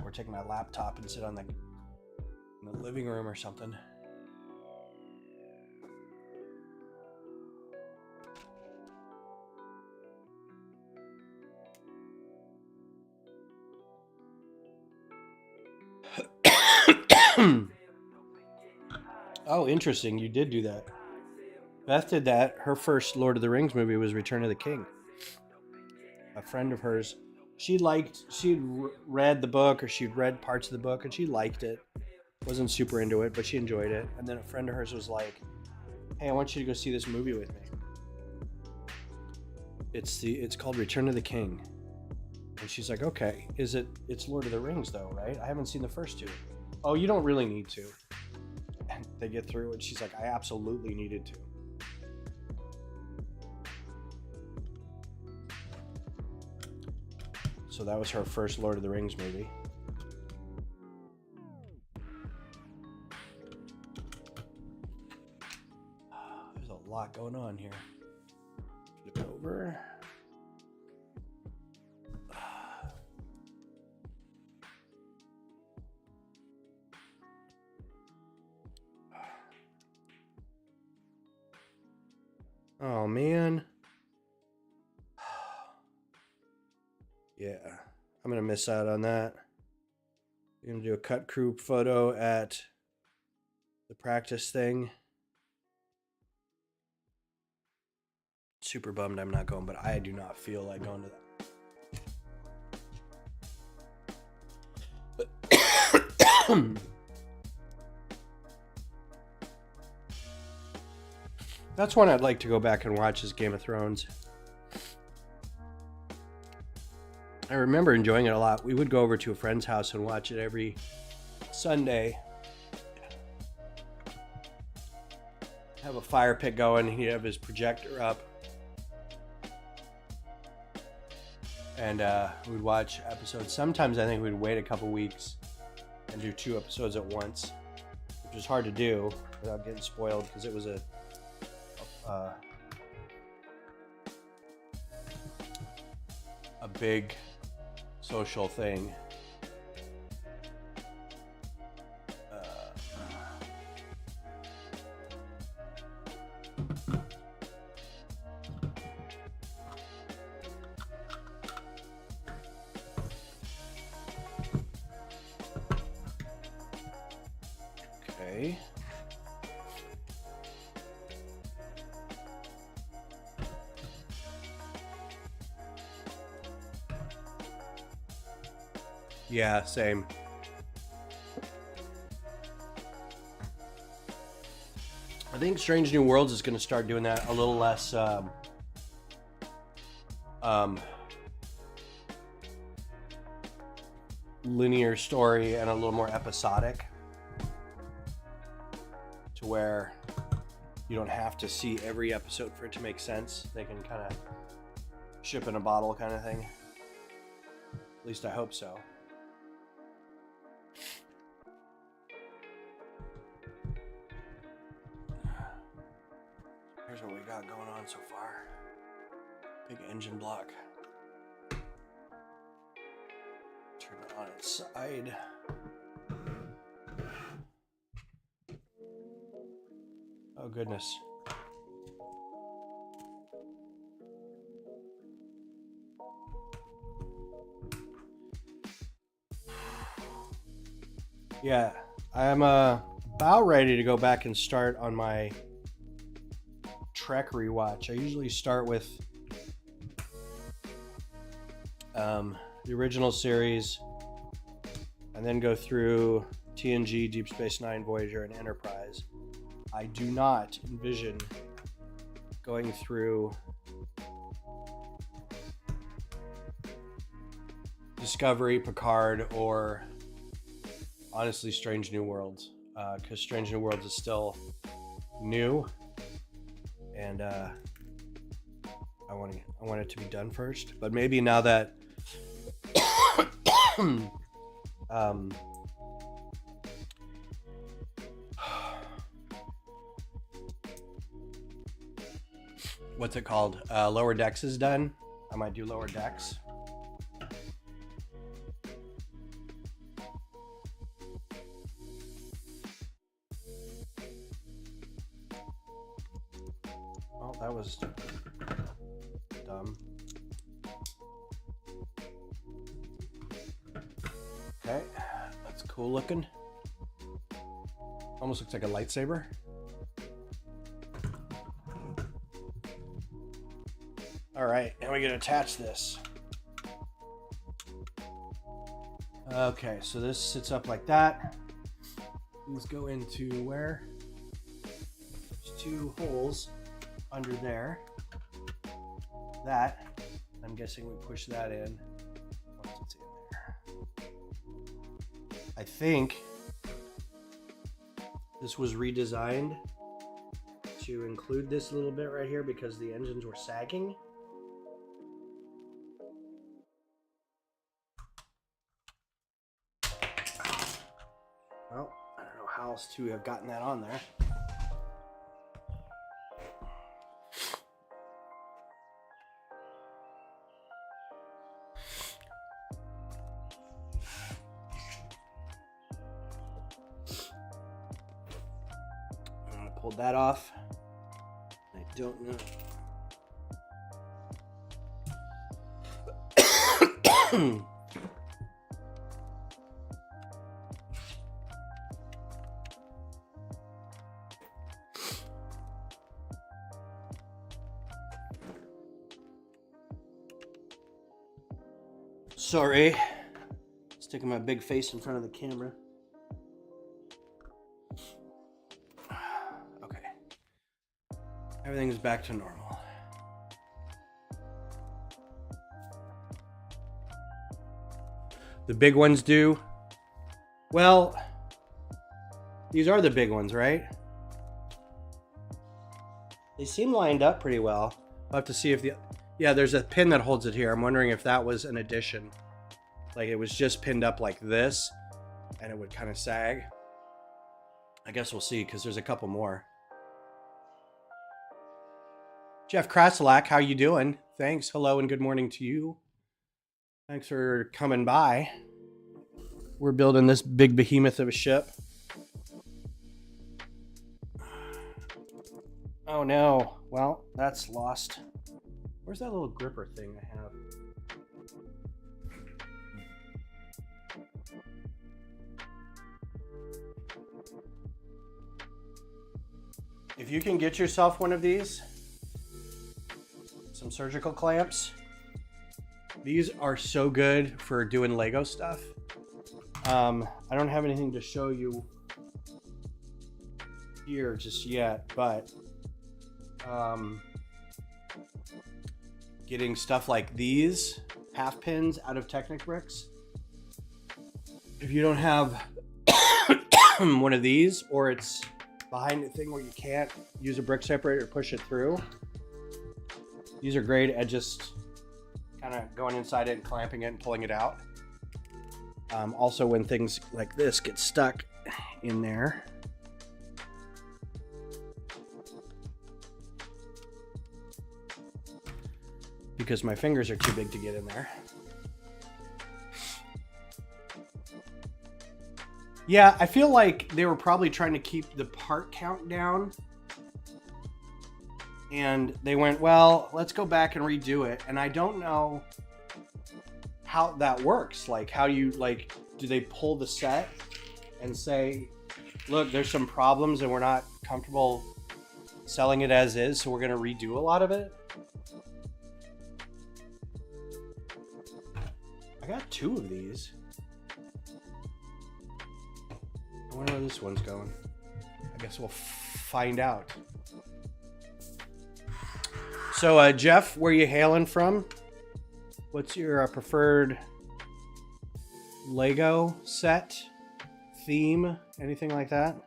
Speaker 1: or take my laptop and sit on in the living room or something. Oh, interesting. You did do that. Beth did that. Her first Lord of the Rings movie was Return of the King. A friend of hers, she'd read the book, or she'd read parts of the book, and she liked it. Wasn't super into it, but she enjoyed it. And then a friend of hers was like, "Hey, I want you to go see this movie with me. It's called Return of the King." And she's like, "Okay, it's Lord of the Rings though, right? I haven't seen the first two." "Oh, you don't really need to." And they get through it. She's like, "I absolutely needed to." So that was her first Lord of the Rings movie. There's a lot going on here. Flip over. Oh man. Yeah, I'm gonna miss out on that. I'm gonna do a cut crew photo at the practice thing. Super bummed I'm not going, but I do not feel like going to that. That's one I'd like to go back and watch, is Game of Thrones. I remember enjoying it a lot. We would go over to a friend's house and watch it every Sunday. Have a fire pit going. He'd have his projector up. And we'd watch episodes. Sometimes I think we'd wait a couple weeks and do 2 episodes at once, which was hard to do without getting spoiled, because it was a big social thing. Okay. Yeah, same. I think Strange New Worlds is going to start doing that a little less linear story and a little more episodic, to where you don't have to see every episode for it to make sense. They can kind of ship in a bottle kind of thing. At least I hope so. Here's what we got going on so far. Big engine block. Turn it on its side. Oh goodness. Yeah, I'm about ready to go back and start on my Trek rewatch. I usually start with the original series, and then go through TNG, Deep Space Nine, Voyager, and Enterprise. I do not envision going through Discovery, Picard, or honestly Strange New Worlds, because Strange New Worlds is still new, and I want it to be done first. But maybe now that what's it called? Lower Decks is done. I might do Lower Decks. Oh, that was dumb. Okay, that's cool looking. Almost looks like a lightsaber. All right, now we're gonna attach this. Okay, so this sits up like that. These go into where? There's 2 holes under there. That, I'm guessing we push that in once it's in there. I think this was redesigned to include this little bit right here because the engines were sagging. Well, I don't know how else to have gotten that on there. I pulled that off. I don't know. Sorry, sticking my big face in front of the camera. Okay, everything's back to normal. The big ones do. Well, these are the big ones, right? They seem lined up pretty well. I'll have to see if the... Yeah, there's a pin that holds it here. I'm wondering if that was an addition. Like it was just pinned up like this and it would kind of sag. I guess we'll see because there's a couple more. Jeff Krasilak, how you doing? Thanks. Hello and good morning to you. Thanks for coming by. We're building this big behemoth of a ship. Oh no. Well, that's lost. Where's that little gripper thing I have? If you can get yourself one of these, some surgical clamps, these are so good for doing Lego stuff. I don't have anything to show you here just yet, but getting stuff like these half pins out of Technic bricks. If you don't have one of these, or it's behind the thing where you can't use a brick separator to push it through, these are great at just kind of going inside it and clamping it and pulling it out. Also, when things like this get stuck in there, because my fingers are too big to get in there. Yeah, I feel like they were probably trying to keep the part count down. And they went, well, let's go back and redo it. And I don't know how that works. Like, how you, like, do they pull the set and say, look, there's some problems and we're not comfortable selling it as is, so we're going to redo a lot of it? I got 2 of these. I wonder where this one's going. I guess we'll find out. So, Jeff, where you hailing from? What's your preferred Lego set, theme, anything like that?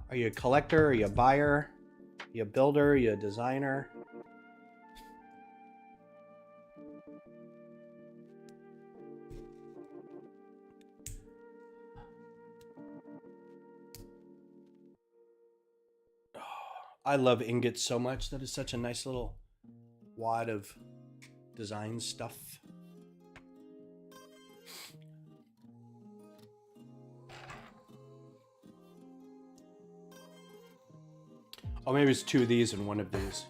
Speaker 1: Are you a collector? Are you a buyer? Are you a builder? Are you a designer? I love ingots so much. That is such a nice little wad of design stuff. Oh, maybe it's 2 of these and 1 of these.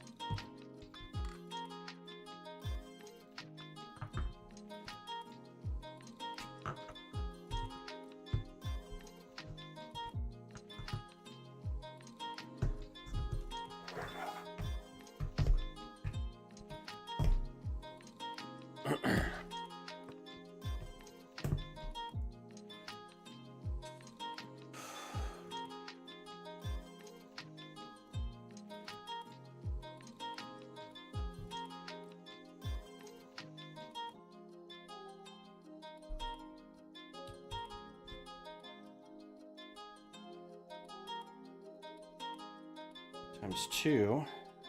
Speaker 1: times 2,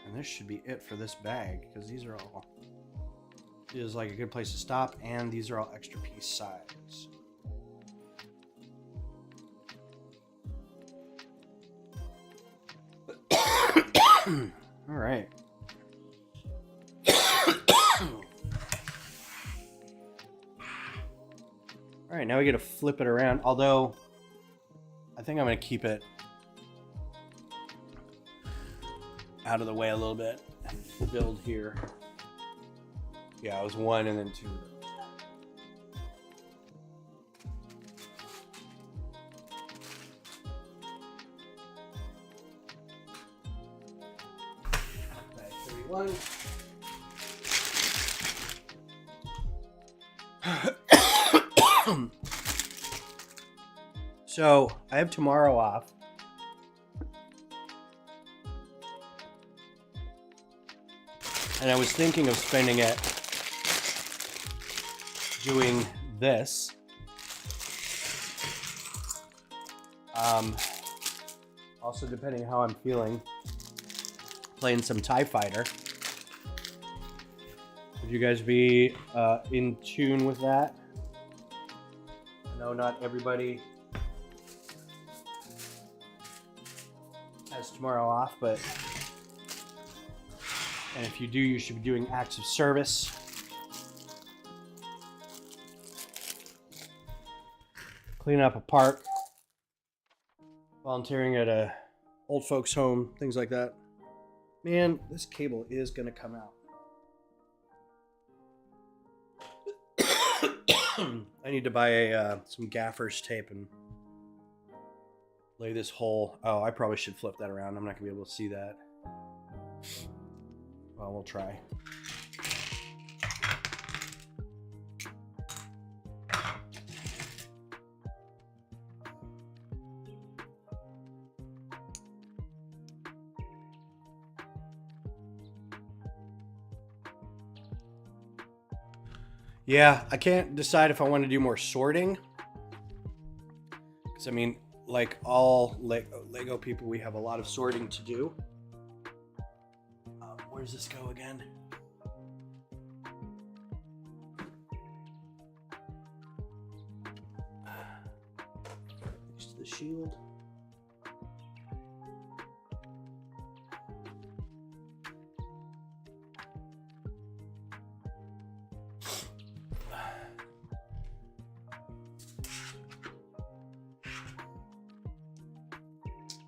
Speaker 1: and this should be it for this bag because these are all. It is like a good place to stop, and these are all extra piece size. All right. All right, now we get to flip it around. Although, I think I'm going to keep it out of the way a little bit and build here. Yeah, it was 1 and then 2. Bag 31. So I have tomorrow off. And I was thinking of spending it doing this. Also, depending how I'm feeling, playing some TIE Fighter. Would you guys be in tune with that? I know not everybody has tomorrow off, but and if you do, you should be doing acts of service. Cleaning up a park, volunteering at a old folks home, things like that. Man, this cable is gonna come out. I need to buy some gaffer's tape and lay this hole. Oh, I probably should flip that around. I'm not gonna be able to see that. Well, we'll try. Yeah, I can't decide if I want to do more sorting. Because, I mean, like all Lego people, we have a lot of sorting to do. Where does this go again? Next to the shield.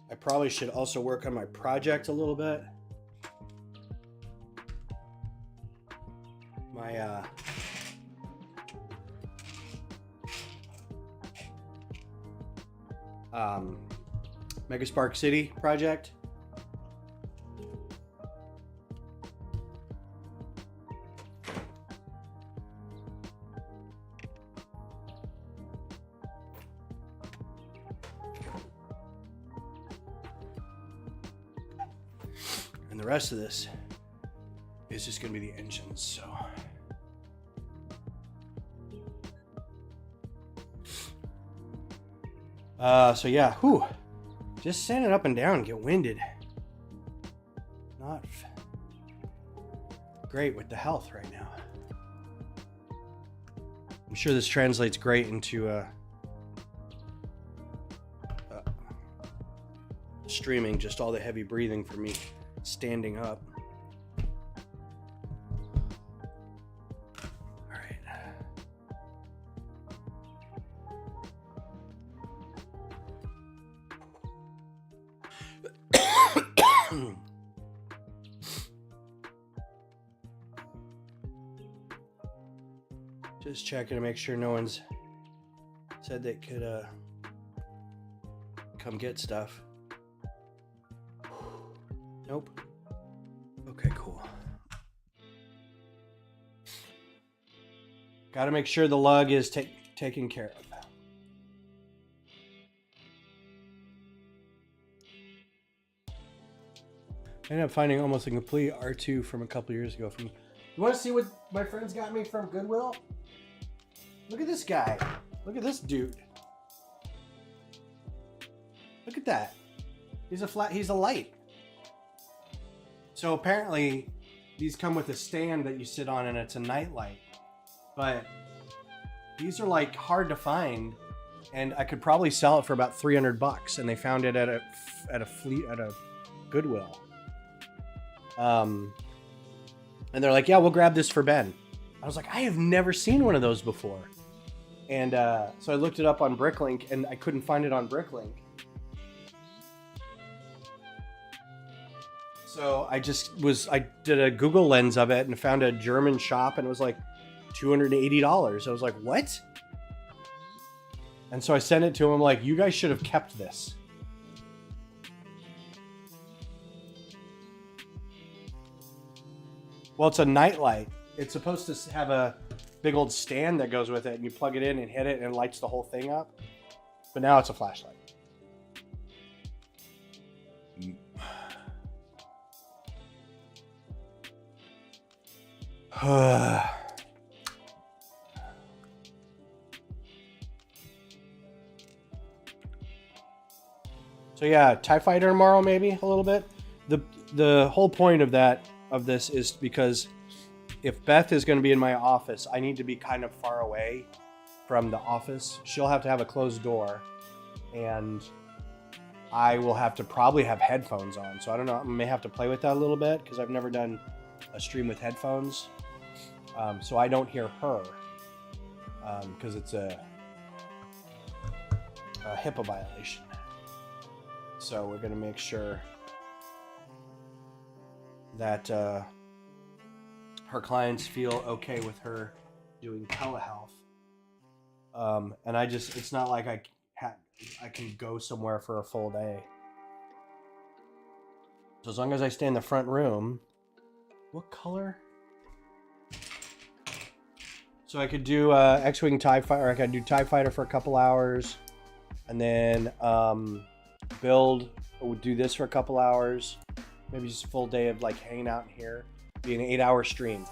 Speaker 1: I probably should also work on my project a little bit. My Megaspark City project. And the rest of this is just going to be the engines, so. So yeah, whew. Just standing up and down, get winded. Not great with the health right now. I'm sure this translates great into streaming, just all the heavy breathing for me standing up. All right. Just checking to make sure no one's said they could come get stuff. Nope. Okay, cool. Got to make sure the lug is taken care of. I ended up finding almost a complete R2 from a couple years ago. You want to see what my friends got me from Goodwill? Look at this guy. Look at this dude. Look at that. He's a light. So apparently these come with a stand that you sit on and it's a nightlight. But these are like hard to find, and I could probably sell it for about $300, and they found it at a Goodwill. And they're like, yeah, we'll grab this for Ben. I was like, I have never seen one of those before. And so I looked it up on Bricklink, and I couldn't find it on Bricklink. So I did a Google lens of it and found a German shop, and it was like $280. I was like, what? And so I sent it to him like, you guys should have kept this. Well, it's a nightlight. It's supposed to have a big old stand that goes with it, and you plug it in and hit it, and it lights the whole thing up. But now it's a flashlight. So yeah, TIE Fighter tomorrow, maybe a little bit. The whole point of this is because if Beth is going to be in my office, I need to be kind of far away from the office. She'll have to have a closed door, and I will have to probably have headphones on. So I don't know, I may have to play with that a little bit because I've never done a stream with headphones. So I don't hear her because it's a HIPAA violation. So we're going to make sure that her clients feel okay with her doing telehealth. And it's not like I can go somewhere for a full day. So as long as I stay in the front room, what color? So I could do X-Wing TIE Fighter, or I could do TIE Fighter for a couple hours, and then do this for a couple hours, maybe just a full day of like hanging out in here, be an 8-hour stream.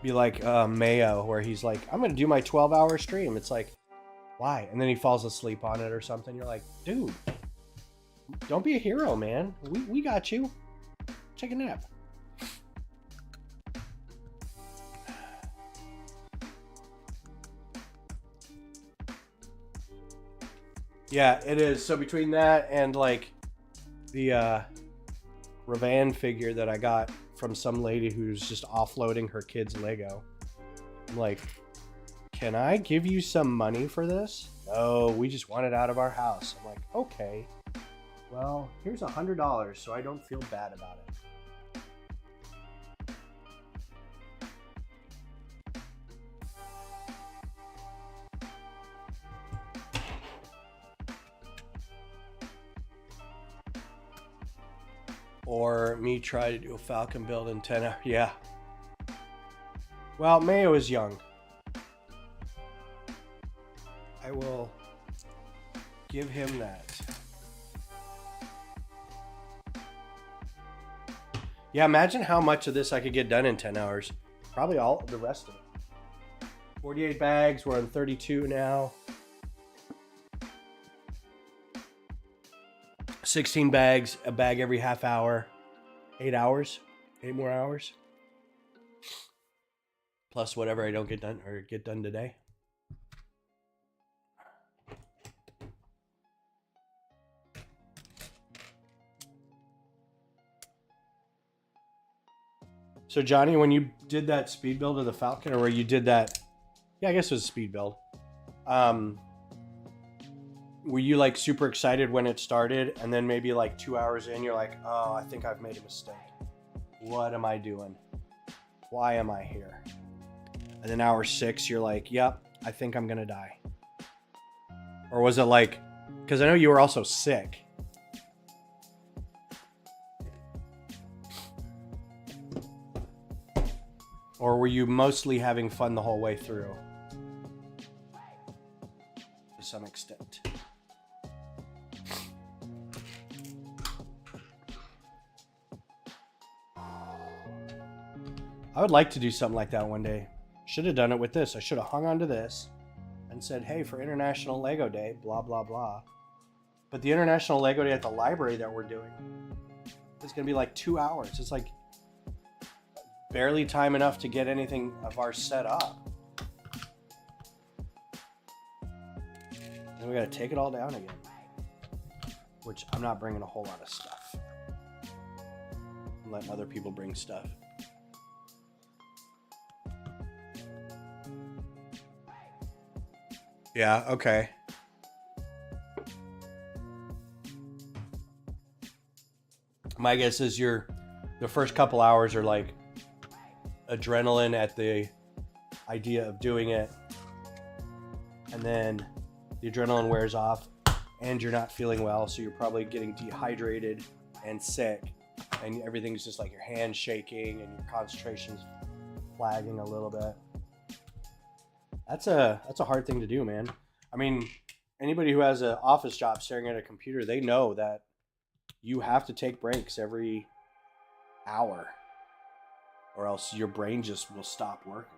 Speaker 1: Be like Mayo, where he's like, I'm gonna do my 12-hour stream. It's like, why? And then he falls asleep on it or something. You're like, dude, don't be a hero, man. We got you. Take a nap. Yeah, it is. So between that and like the Ravan figure that I got from some lady who's just offloading her kid's Lego, I'm like, can I give you some money for this? No, we just want it out of our house. I'm like, okay, well, here's $100 so I don't feel bad about it. Or me try to do a Falcon build in 10 hours. Yeah. Well, Mayo is young. I will give him that. Yeah, imagine how much of this I could get done in 10 hours. Probably all of the rest of it. 48 bags. We're on 32 now. 16 bags, a bag every half hour. 8 hours. 8 more hours. Plus whatever I don't get done today. So Johnny, when you did that speed build of the Falcon, or where you did that, yeah, I guess it was a speed build. Were you like super excited when it started, and then maybe like 2 hours in, you're like, oh, I think I've made a mistake. What am I doing? Why am I here? And then hour 6, you're like, yep, I think I'm gonna die. Or was it like, because I know you were also sick. Or were you mostly having fun the whole way through? To some extent. I would like to do something like that one day. Should have done it with this. I should have hung on to this and said, hey, for International Lego Day, blah, blah, blah. But the International Lego Day at the library that we're doing is going to be like 2 hours. It's like barely time enough to get anything of ours set up. And we got to take it all down again. Which I'm not bringing a whole lot of stuff. I'm letting other people bring stuff. Yeah, okay. My guess is the first couple hours are like adrenaline at the idea of doing it. And then the adrenaline wears off and you're not feeling well. So you're probably getting dehydrated and sick and everything's just like your hands shaking and your concentration's flagging a little bit. That's a hard thing to do, man. I mean, anybody who has an office job staring at a computer, they know that you have to take breaks every hour or else your brain just will stop working.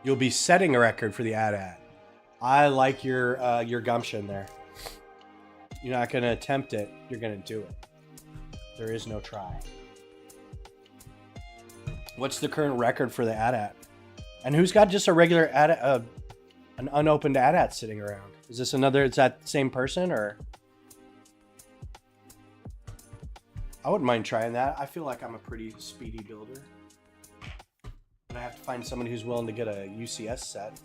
Speaker 1: You'll be setting a record for the AT-AT. I like your gumption there. You're not going to attempt it. You're going to do it. There is no try. What's the current record for the AT-AT? And who's got just a regular AT-AT, an unopened AT-AT sitting around? Is this another, is that the same person or? I wouldn't mind trying that. I feel like I'm a pretty speedy builder. But I have to find somebody who's willing to get a UCS set.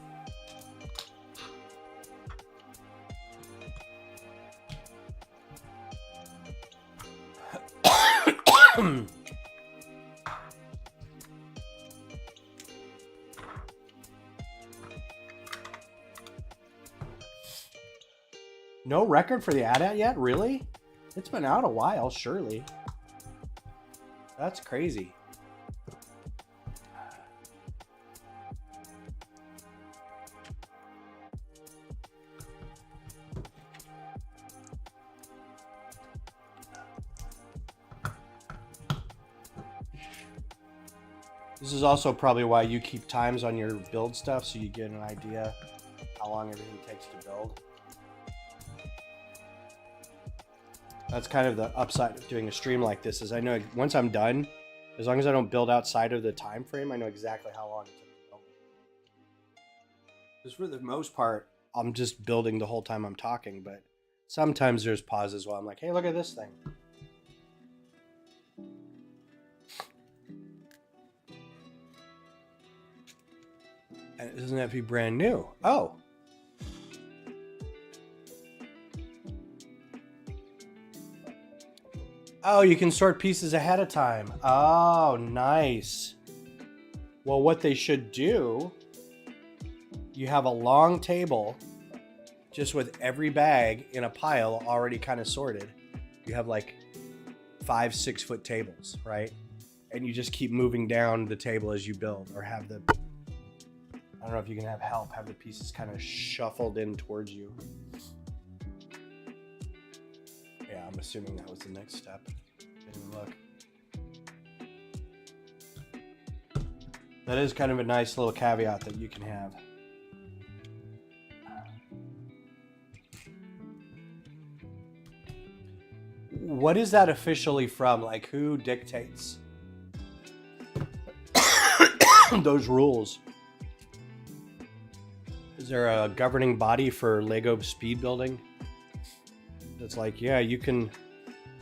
Speaker 1: No record for the AT-AT yet? Really? It's been out a while, surely. That's crazy. This is also probably why you keep times on your build stuff so you get an idea how long everything takes to build. That's kind of the upside of doing a stream like this is I know once I'm done, as long as I don't build outside of the time frame, I know exactly how long it took to build. Because for the most part, I'm just building the whole time I'm talking, but sometimes there's pauses while I'm like, hey, look at this thing. And it doesn't have to be brand new. Oh. Oh, you can sort pieces ahead of time. Oh, nice. Well, what they should do, you have a long table just with every bag in a pile already kind of sorted. You have like 5-6 foot tables, right? And you just keep moving down the table as you build or have the, I don't know if you can have help, have the pieces kind of shuffled in towards you. Yeah, I'm assuming that was the next step. Didn't even look. That is kind of a nice little caveat that you can have. What is that officially from? Like, who dictates those rules? Is there a governing body for Lego speed building? It's like, yeah, you can,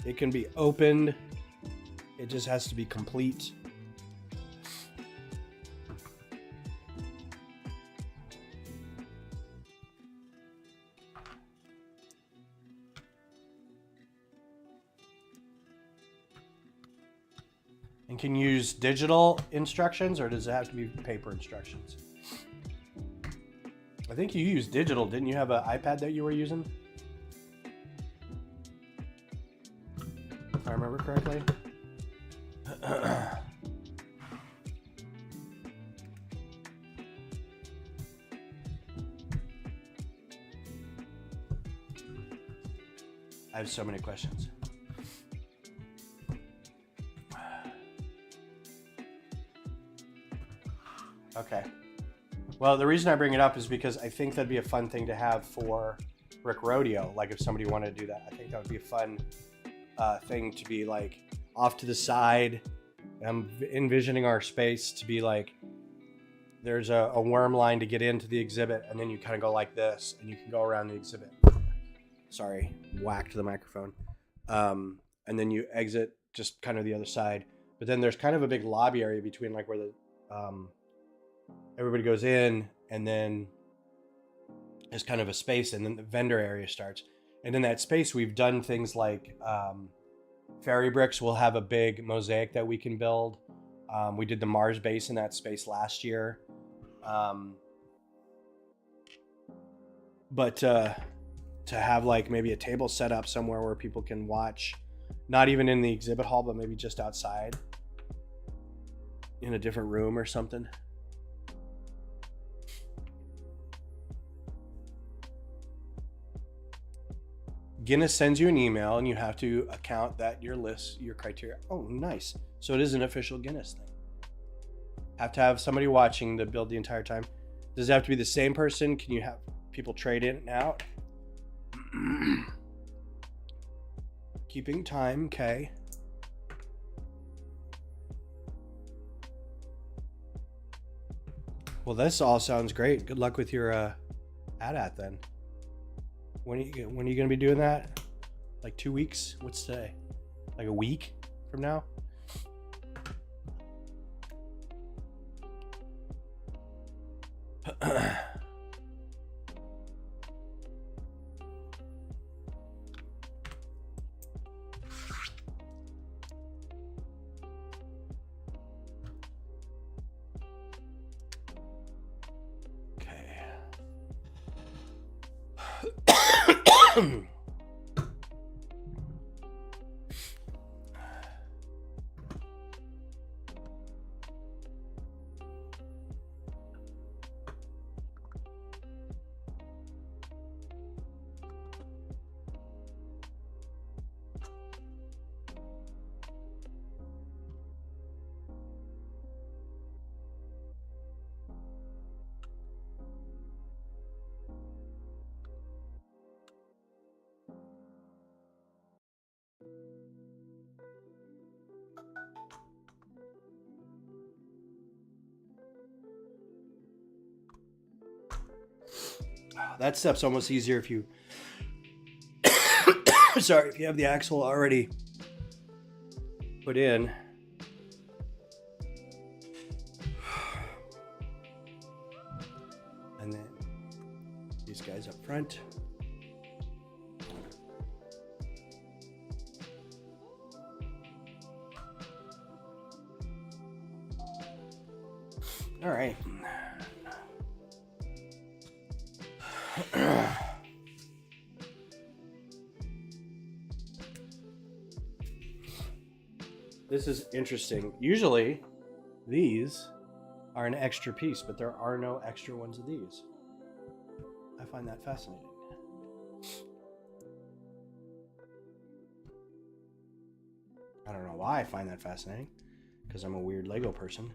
Speaker 1: it can be opened. It just has to be complete. And can you use digital instructions or does it have to be paper instructions? I think you used digital. Didn't you have an iPad that you were using? If I remember correctly. I have so many questions. Okay. Well, the reason I bring it up is because I think that'd be a fun thing to have for Brick Rodeo. Like if somebody wanted to do that, I think that would be a fun thing to be like off to the side. I'm envisioning our space to be like, there's a worm line to get into the exhibit, and then you kind of go like this, and you can go around the exhibit. Sorry, whacked the microphone. And then you exit just kind of the other side. But then there's kind of a big lobby area between like where the everybody goes in, and then there's kind of a space, and then the vendor area starts. And in that space, we've done things like fairy bricks will have a big mosaic that we can build. We did the Mars base in that space last year. But to have like maybe a table set up somewhere where people can watch, not even in the exhibit hall, but maybe just outside in a different room or something. Guinness sends you an email and you have to account that your list, your criteria. Oh, nice. So it is an official Guinness thing. Have to have somebody watching to build the entire time. Does it have to be the same person? Can you have people trade in and out? Keeping time, okay. Well, this all sounds great. Good luck with your AT then. When are you going to be doing that? Like 2 weeks? What's today? Like a week from now? That step's almost easier if you sorry, if you have the axle already put in. And then these guys up front. All right. This is interesting. Usually these are an extra piece, but there are no extra ones of these. I find that fascinating. I don't know why I find that fascinating, because I'm a weird Lego person.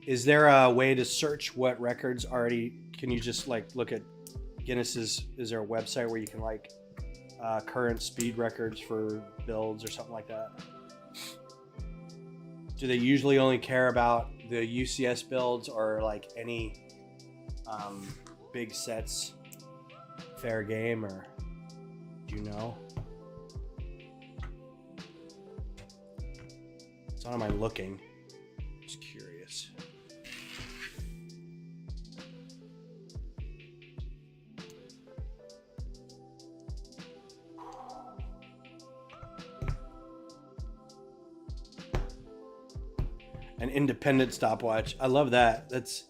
Speaker 1: Is there a way to search what records already? Can you just like look at Guinness's? Is there a website where you can like current speed records for builds or something like that? Do they usually only care about the UCS builds, or like any big sets fair game, or do you know? So how am I looking? Just curious. An independent stopwatch. I love that. That's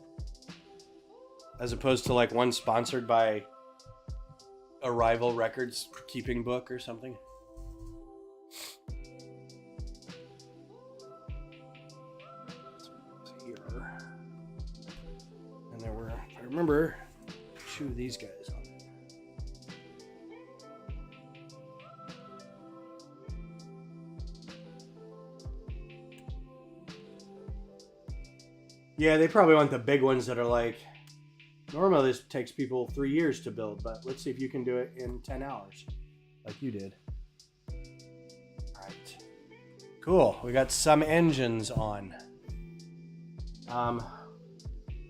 Speaker 1: as opposed to like one sponsored by a rival records keeping book or something. Here. And there were, if I remember, 2 of these guys on it. Yeah, they probably want the big ones that are like, normally this takes people 3 years to build, but let's see if you can do it in 10 hours, like you did. All right. Cool, we got some engines on.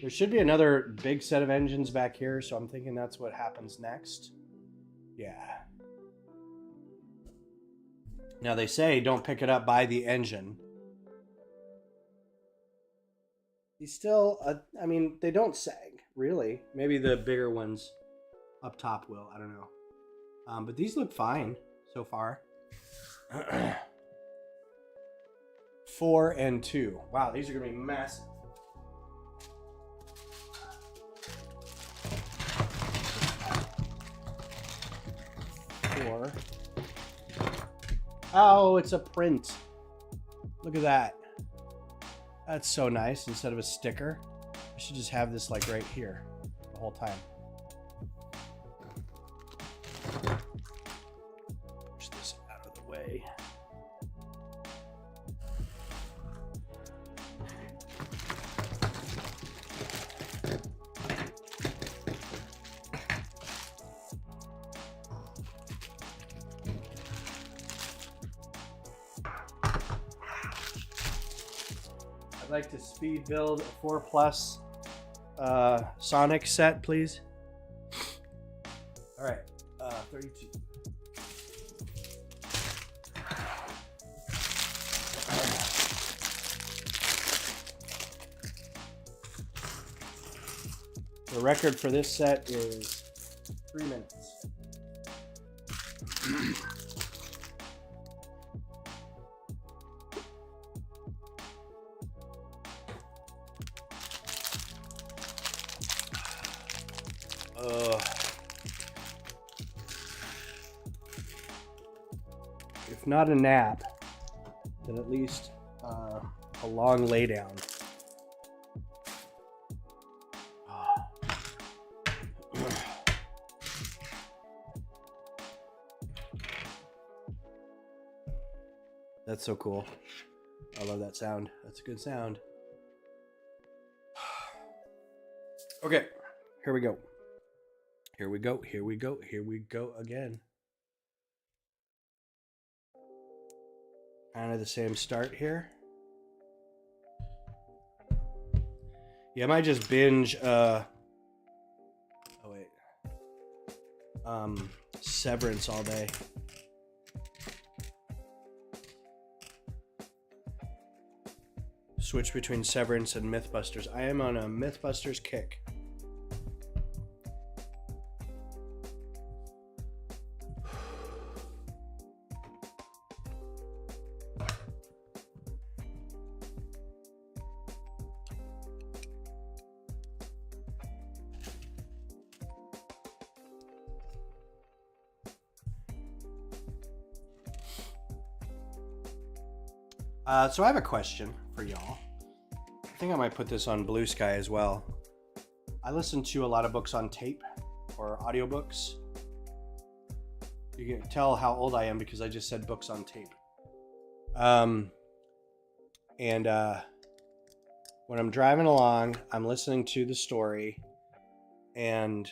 Speaker 1: There should be another big set of engines back here, so I'm thinking that's what happens next. Yeah. Now they say don't pick it up by the engine. He's still, I mean, they don't sag, really. Maybe the bigger ones up top will, I don't know. But these look fine so far. 4 and 2. Wow, these are gonna be massive. Oh, it's a print. Look at that. That's so nice. Instead of a sticker, I should just have this like right here the whole time. Push this out of the way. I'd like to speed build a 4+ Sonic set, please. All right, 32. The record for this set is 3 minutes. If not a nap, then at least a long lay down. That's so cool. I love that sound. That's a good sound. Okay, here we go. Here we go. Here we go. Here we go again. Kind of the same start here. Yeah, I might just binge Severance all day. Switch between Severance and Mythbusters. I am on a Mythbusters kick. So I have a question for y'all. I think I might put this on Blue Sky as well. I listen to a lot of books on tape or audiobooks. You can tell how old I am because I just said books on tape. When I'm driving along, I'm listening to the story, and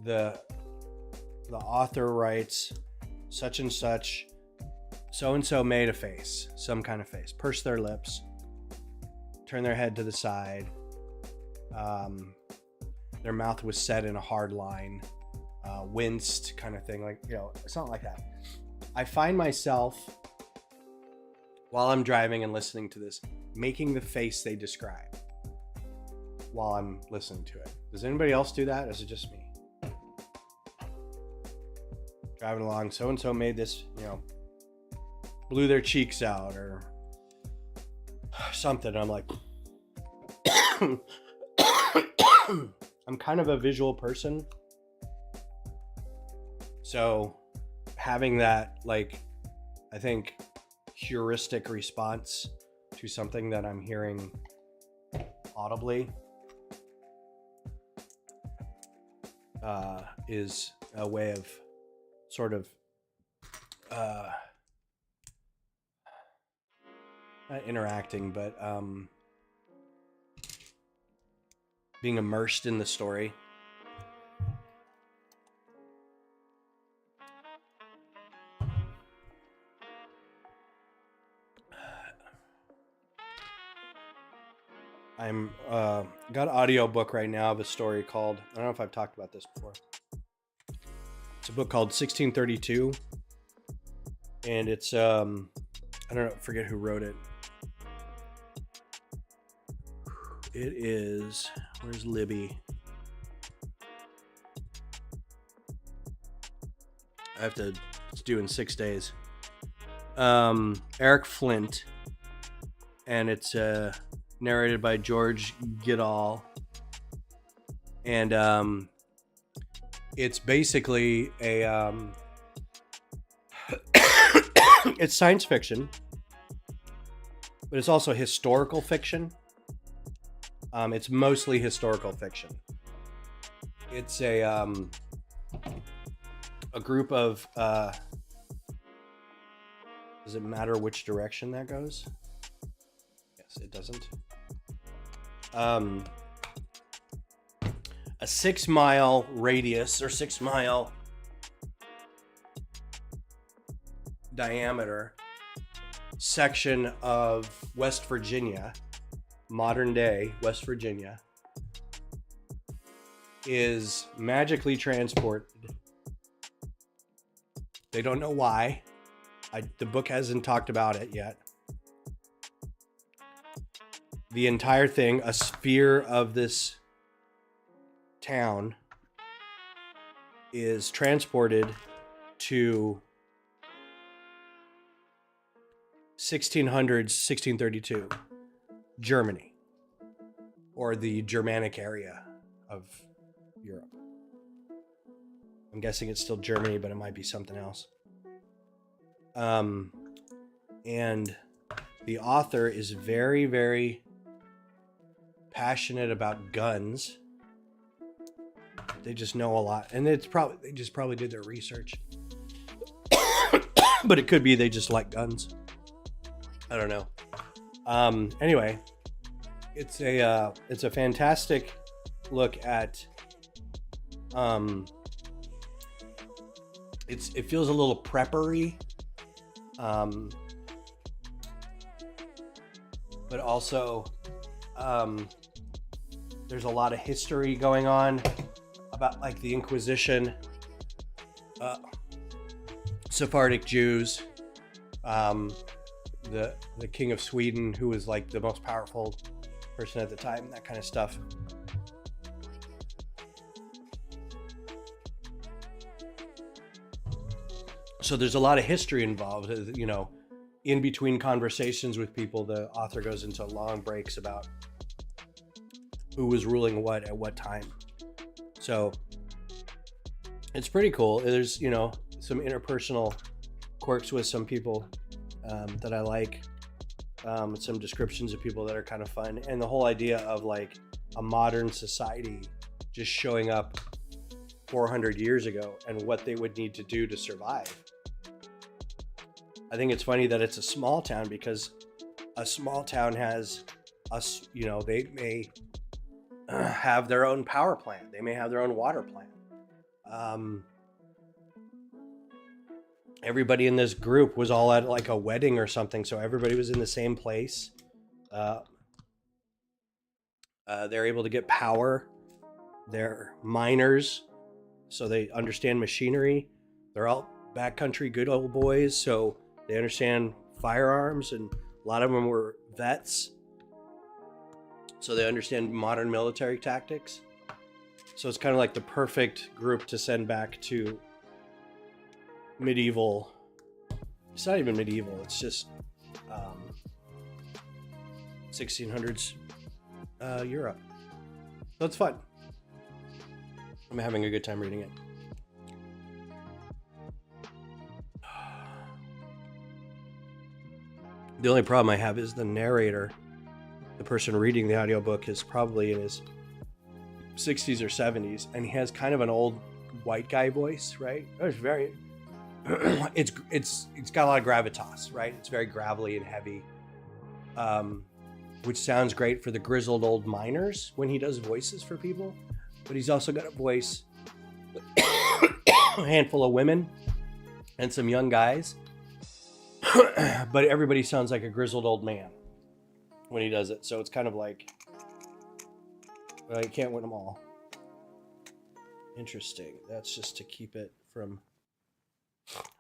Speaker 1: the author writes such and such. So-and-so made a face, some kind of face, pursed their lips, turned their head to the side. Their mouth was set in a hard line, winced kind of thing, like, you know, something like that. I find myself, while I'm driving and listening to this, making the face they describe while I'm listening to it. Does anybody else do that? Or is it just me? Driving along, so-and-so made this, you know, blew their cheeks out or something. I'm like, I'm kind of a visual person. So having that, like, I think, heuristic response to something that I'm hearing audibly is a way of sort of not interacting, but being immersed in the story. I'm got an audio book right now of a story called, I don't know if I've talked about this before. It's a book called 1632, and it's I don't know, forget who wrote it. It is, where's Libby? I have to, it's due in 6 days. Eric Flint, and it's narrated by George Goodall, and it's basically a it's science fiction, but it's also historical fiction. It's mostly historical fiction. It's a group of does it matter which direction that goes? Yes, it doesn't. A 6 mile radius or 6 mile diameter section of West Virginia, modern day West Virginia, is magically transported. They don't know why. The book hasn't talked about it yet. The entire thing, a sphere of this town, is transported to 1600s, 1632, Germany, or the Germanic area of Europe. I'm guessing it's still Germany, but it might be something else. And the author is very, very passionate about guns. They just know a lot, and they just probably did their research. But it could be they just like guns. I don't know. Anyway, it's a fantastic look at. It feels a little preppery, but also there's a lot of history going on about like the Inquisition, Sephardic Jews, the King of Sweden, who was like the most powerful person at the time, that kind of stuff. So there's a lot of history involved, you know. In between conversations with people, the author goes into long breaks about who was ruling what at what time. So it's pretty cool. There's, you know, some interpersonal quirks with some people that I like, some descriptions of people that are kind of fun, and the whole idea of like a modern society just showing up 400 years ago and what they would need to do to survive. I think it's funny that it's a small town, because a small town has us, you know, they may have their own power plant. They may have their own water plant. Everybody in this group was all at like a wedding or something, so everybody was in the same place. They're able to get power. They're miners, so they understand machinery. They're all backcountry good old boys, so they understand firearms, and a lot of them were vets, so they understand modern military tactics. So it's kind of like the perfect group to send back to medieval. It's not even medieval, it's just 1600s Europe. So it's fun. I'm having a good time reading it. The only problem I have is the narrator, the person reading the audiobook, is probably in his 60s or 70s, and he has kind of an old white guy voice, right? It's very, it's got a lot of gravitas, right? It's very gravelly and heavy, which sounds great for the grizzled old miners when he does voices for people. But he's also got a voice, a handful of women and some young guys. But everybody sounds like a grizzled old man when he does it. So it's kind of like, well, you can't win them all. Interesting. That's just to keep it from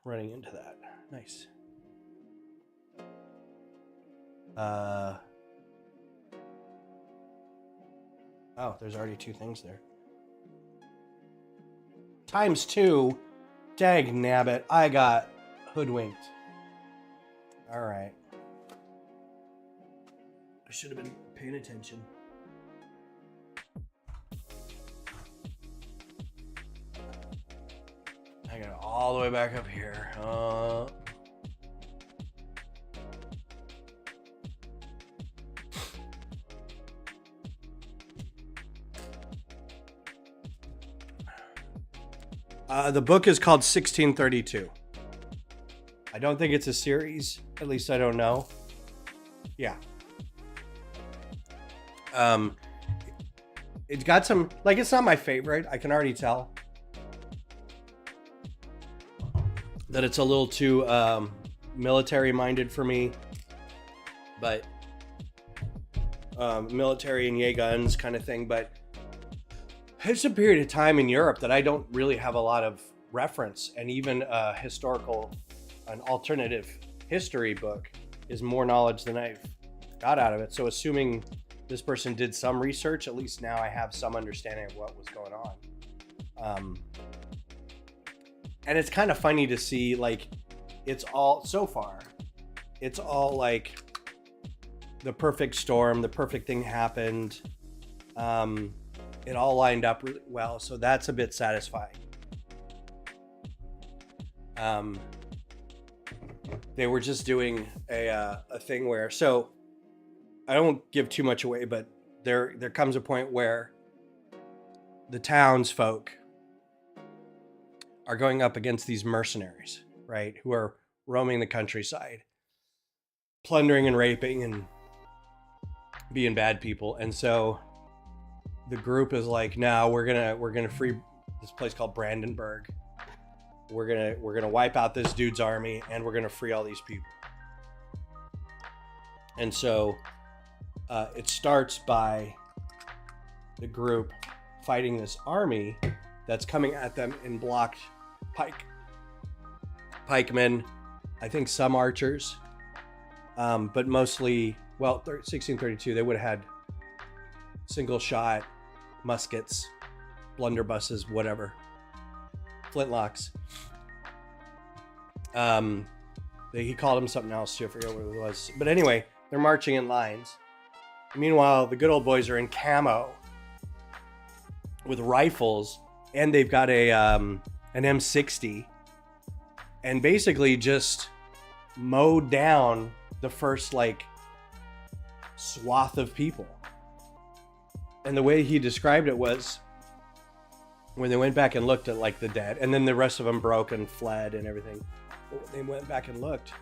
Speaker 1: running into that. Nice. Oh, there's already 2 things there. Times 2. Dag nabbit. I got hoodwinked. All right. I should have been paying attention. I got it all the way back up here. The book is called 1632. I don't think it's a series. At least I don't know. Yeah. It's got some, like, it's not my favorite. I can already tell that it's a little too military minded for me. But military and yay guns kind of thing. But it's a period of time in Europe that I don't really have a lot of reference, and even an alternative history book is more knowledge than I've got out of it. So assuming this person did some research, at least now I have some understanding of what was going on. And it's kind of funny to see, like, it's all, so far, it's all like the perfect storm, the perfect thing happened. It all lined up really well, so that's a bit satisfying. They were just doing a thing where, so I don't give too much away, but there comes a point where the townsfolk are going up against these mercenaries, right, who are roaming the countryside, plundering and raping and being bad people. And so the group is like, no, we're gonna free this place called Brandenburg. We're gonna wipe out this dude's army, and we're gonna free all these people. And so it starts by the group fighting this army that's coming at them in blocked pikemen, I think some archers, but mostly, well, 1632, they would have had single shot muskets, blunderbusses, whatever, flintlocks. He called them something else too, I forget what it was. But anyway, they're marching in lines. Meanwhile, the good old boys are in camo with rifles, and they've got an M60, and basically just mowed down the first, like, swath of people. And the way he described it was, when they went back and looked at, like, the dead, and then the rest of them broke and fled and everything. But when they went back and looked,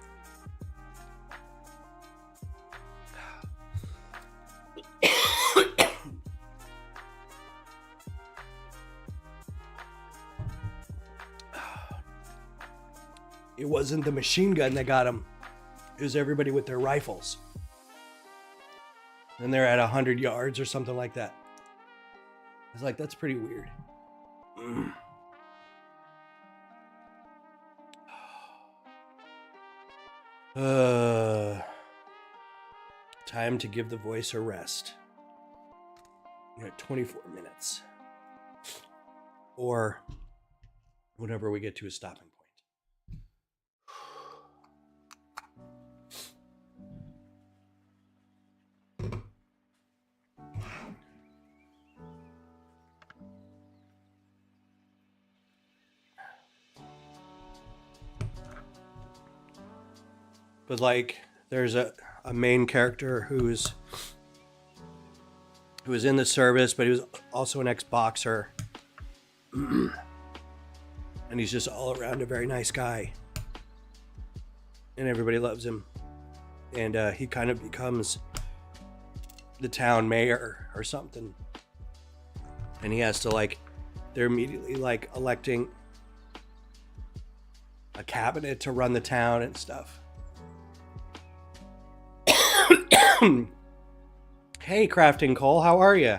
Speaker 1: it wasn't the machine gun that got them. It was everybody with their rifles. And they're at 100 yards or something like that. I was like, that's pretty weird. Time to give the voice a rest. We're at 24 minutes. Or whenever we get to a stopping point. But, like, there's a main character who's He was in the service, but he was also an ex-boxer. And he's just all around a very nice guy. And everybody loves him. And he kind of becomes the town mayor or something. And he has to, like, they're immediately, like, electing a cabinet to run the town and stuff. Hey, Crafting Cole, how are you?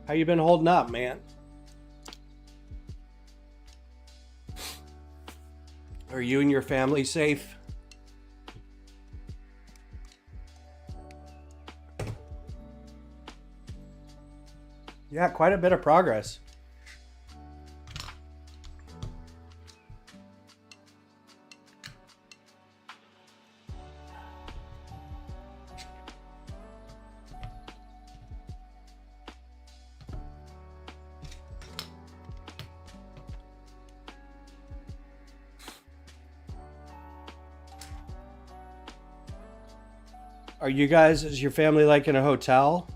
Speaker 1: How you been holding up, man? Are you and your family safe? Yeah, quite a bit of progress. Are you guys, is your family like in a hotel?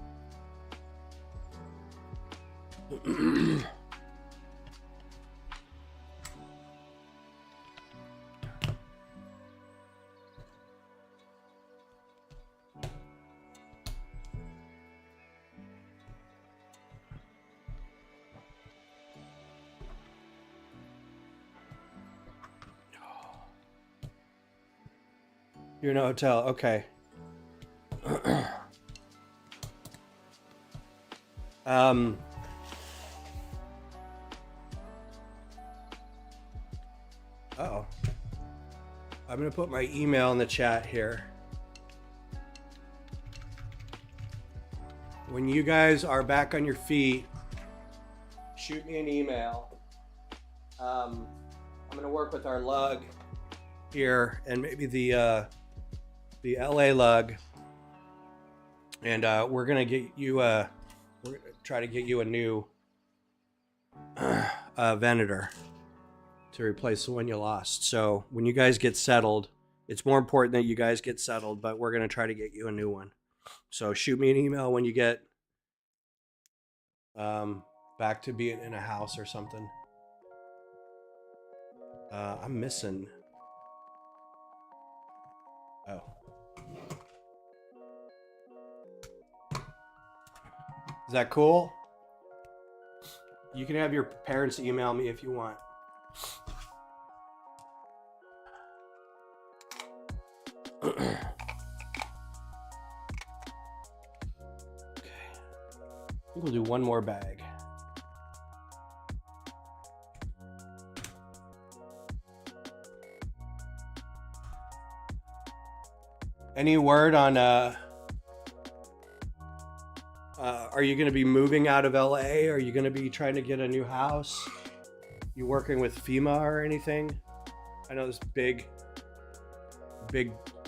Speaker 1: You're in a hotel, okay. Uh-oh. I'm gonna put my email in the chat here. When you guys are back on your feet, shoot me an email. I'm gonna work with our lug here and maybe the LA lug, and we're gonna get you we're gonna try to get you a new venator to replace the one you lost. So when you guys get settled, it's more important that you guys get settled, but we're gonna try to get you a new one. So shoot me an email when you get back to being in a house or something. I'm missing. Oh. Is that cool? You can have your parents email me if you want. Okay. I think we'll do one more bag. Any word on are you going to be moving out of LA? Are you going to be trying to get a new house? You working with FEMA or anything? I know there's big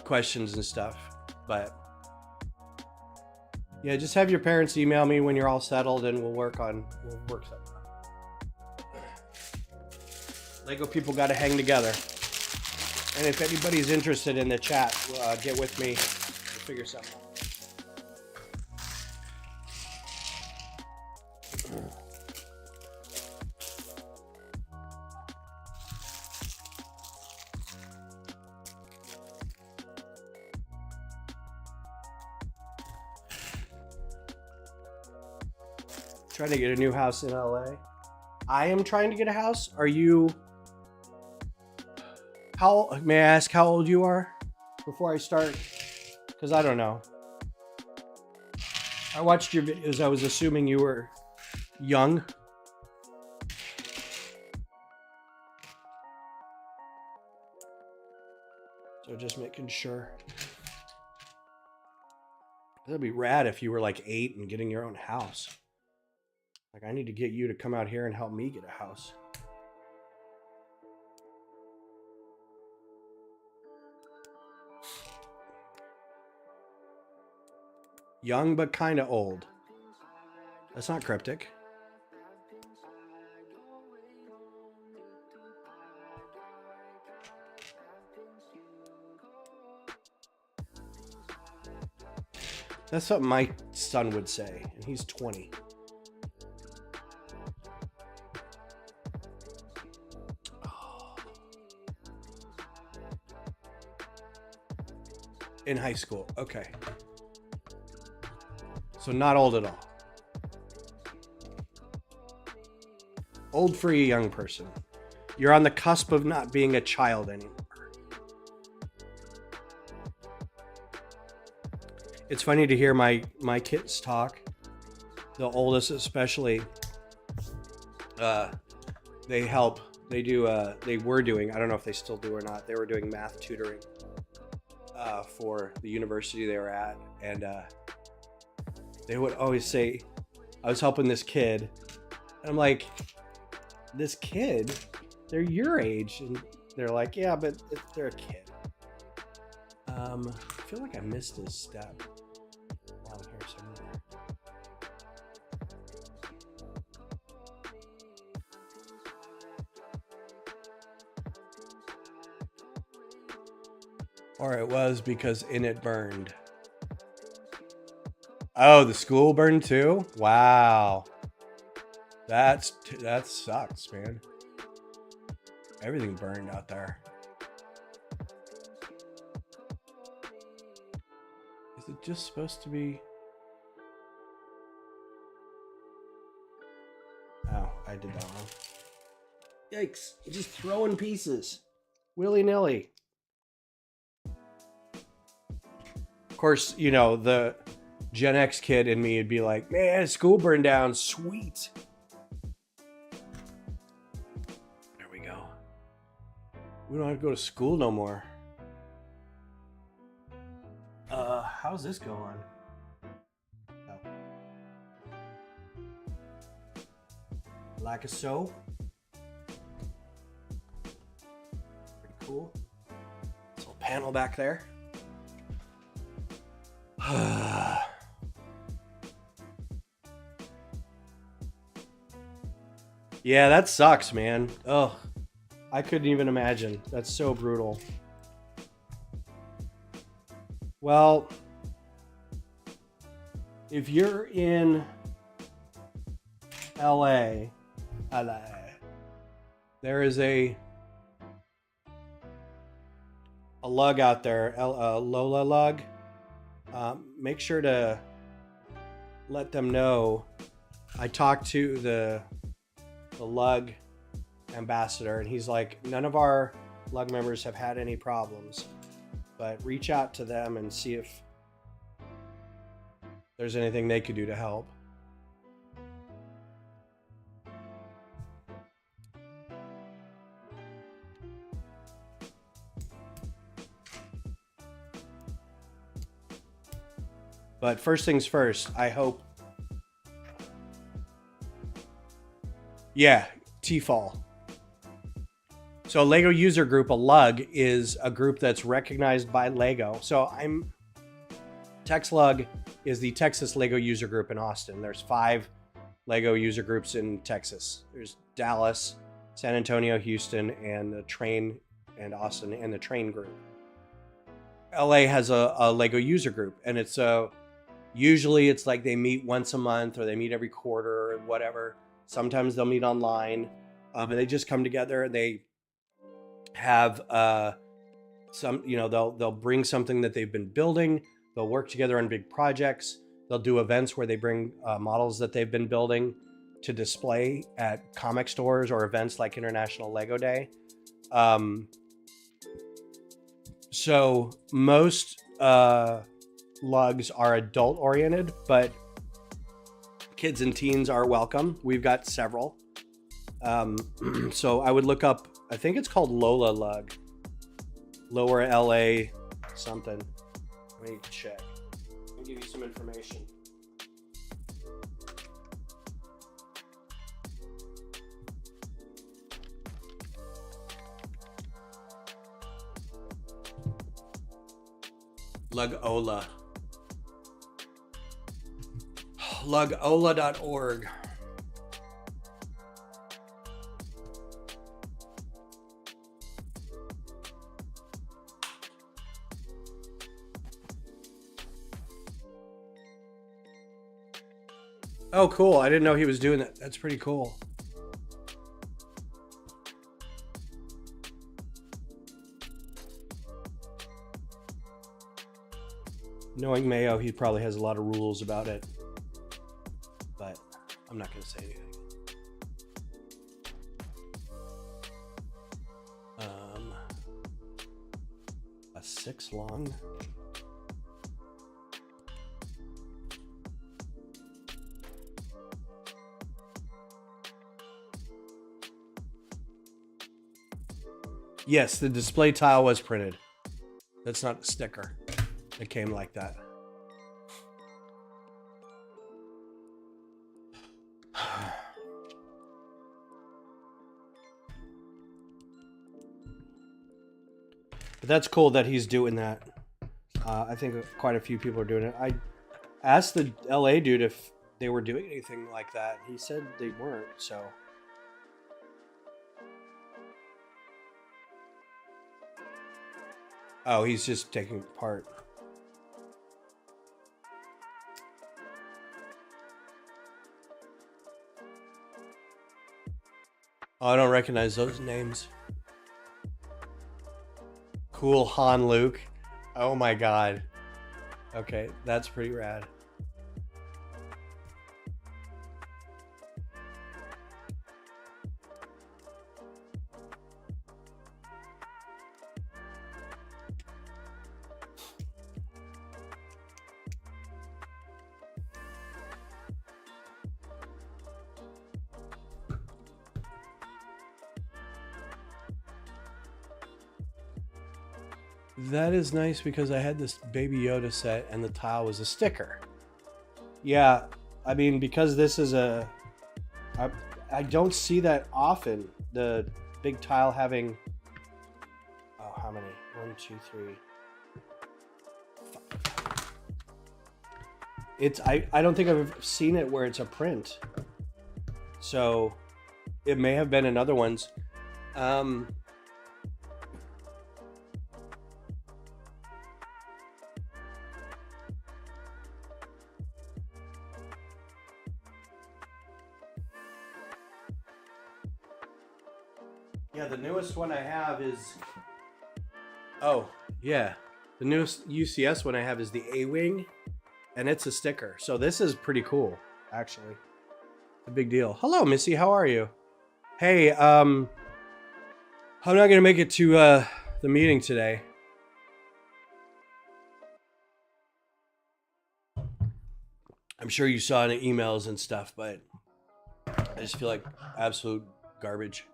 Speaker 1: questions and stuff, but yeah, just have your parents email me when you're all settled and we'll work something. Lego people got to hang together. And if anybody's interested in the chat, get with me. We'll figure something out. Trying to get a new house in LA. I am trying to get a house. Are you? May I ask how old you are before I start? Because I don't know. I watched your videos. I was assuming you were young. So just making sure. That'd be rad if you were like 8 and getting your own house. Like, I need to get you to come out here and help me get a house. Young, but kind of old. That's not cryptic. That's what my son would say, and he's 20. In high school. Okay. So not old at all. Old for a young person. You're on the cusp of not being a child anymore. It's funny to hear my kids talk. The oldest especially. They help. They do. They were doing. I don't know if they still do or not. They were doing math tutoring for the university they were at, and they would always say, "I was helping this kid," and I'm like, "This kid? They're your age," and they're like, "Yeah, but they're a kid." I feel like I missed a step along here somewhere. Or it was because in it burned. Oh, the school burned too? Wow. That sucks, man. Everything burned out there. Is it just supposed to be? Oh, I did that wrong. Yikes. Just throwing pieces. Willy-nilly. Of course, you know, the Gen X kid in me would be like, man, school burned down. Sweet. There we go. We don't have to go to school no more. How's this going? Oh. Like a so. Pretty cool. This little panel back there. Yeah, that sucks, man. Ugh. I couldn't even imagine. That's so brutal. Well, if you're in LA, there is a lug out there, Lola lug. Make sure to let them know. I talked to the lug ambassador, and he's like, none of our lug members have had any problems, but reach out to them and see if there's anything they could do to help. But first things first, I hope. Yeah, T-Fall. So Lego User Group, a lug, is a group that's recognized by Lego. So TexLug is the Texas Lego User Group in Austin. There's 5 Lego user groups in Texas. There's Dallas, San Antonio, Houston, and the Train, and Austin, and the Train group. LA has a Lego user group, and it's usually it's like they meet once a month, or they meet every quarter, or whatever. Sometimes they'll meet online, but they just come together. They have some, you know, they'll bring something that they've been building. They'll work together on big projects. They'll do events where they bring models that they've been building to display at comic stores or events like International Lego Day. So most lugs are adult oriented, but kids and teens are welcome. We've got several. So I would look up, I think it's called Lola Lug. Lower LA something. Let me check. I'll give you some information. Lugola. Lugola.org. Oh, cool. I didn't know he was doing that. That's pretty cool. Knowing Mayo, he probably has a lot of rules about it. But I'm not going to say anything. A 6 long. Yes, the display tile was printed. That's not a sticker. It came like that. But that's cool that he's doing that. I think quite a few people are doing it. I asked the LA dude if they were doing anything like that. He said they weren't, so. Oh, he's just taking it apart. Oh, I don't recognize those names. Cool Han Luke. Oh my god. Okay, that's pretty rad. That is nice because I had this Baby Yoda set and the tile was a sticker. Yeah, I mean, because this is a... I don't see that often. The big tile having... Oh, how many? 1, 2, 3... It's... I don't think I've seen it where it's a print. So, it may have been in other ones. Yeah, the newest one I have is... Oh, yeah. The newest UCS one I have is the A-Wing, and it's a sticker. So this is pretty cool, actually. A big deal. Hello, Missy. How are you? Hey, I'm not going to make it to the meeting today. I'm sure you saw in the emails and stuff, but I just feel like absolute garbage.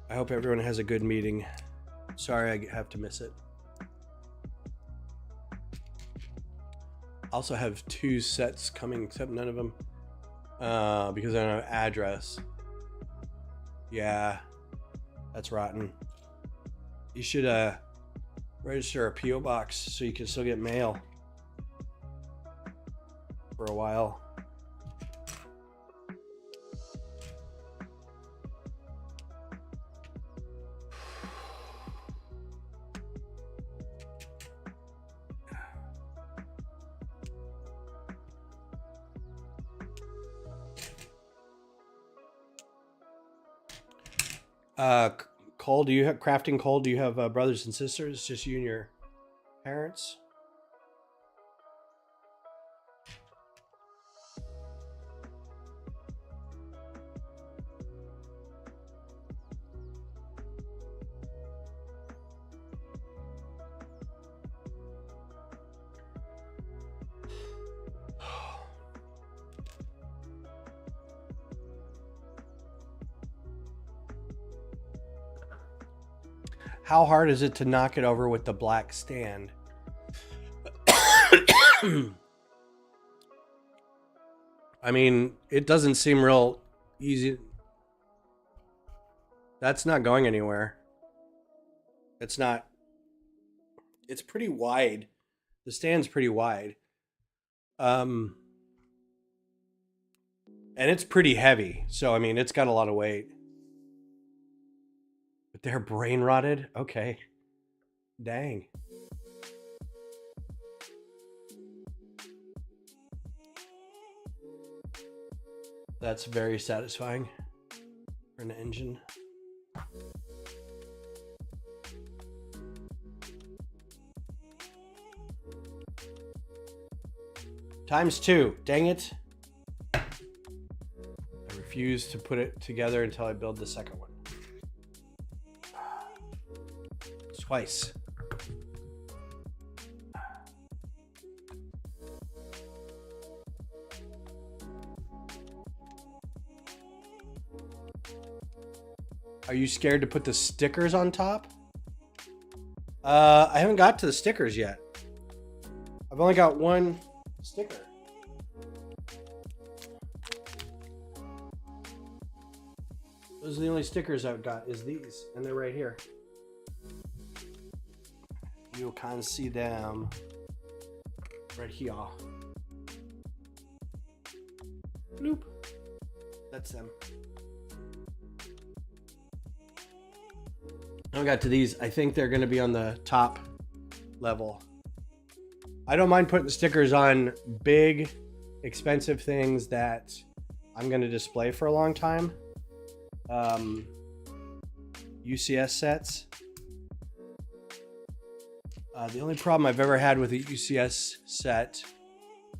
Speaker 1: I hope everyone has a good meeting. Sorry I have to miss it. Also have 2 sets coming, except none of them because I don't have address. Yeah, that's rotten. You should register a PO box so you can still get mail for a while. Cole, do you have crafting? Cole, do you have brothers and sisters? Just you and your parents? How hard is it to knock it over with the black stand? I mean, it doesn't seem real easy. That's not going anywhere. It's not. It's pretty wide. The stand's pretty wide. And it's pretty heavy. So, I mean, it's got a lot of weight. But they're brain rotted? Okay. Dang. That's very satisfying for an engine. ×2. Dang it. I refuse to put it together until I build the second one. Twice. Are you scared to put the stickers on top? I haven't got to the stickers yet. I've only got one sticker. Those are the only stickers I've got is these, and they're right here. You'll kind of see them right here. Bloop. That's them. I got to these. I think they're going to be on the top level. I don't mind putting stickers on big, expensive things that I'm going to display for a long time. UCS sets. The only problem I've ever had with a UCS set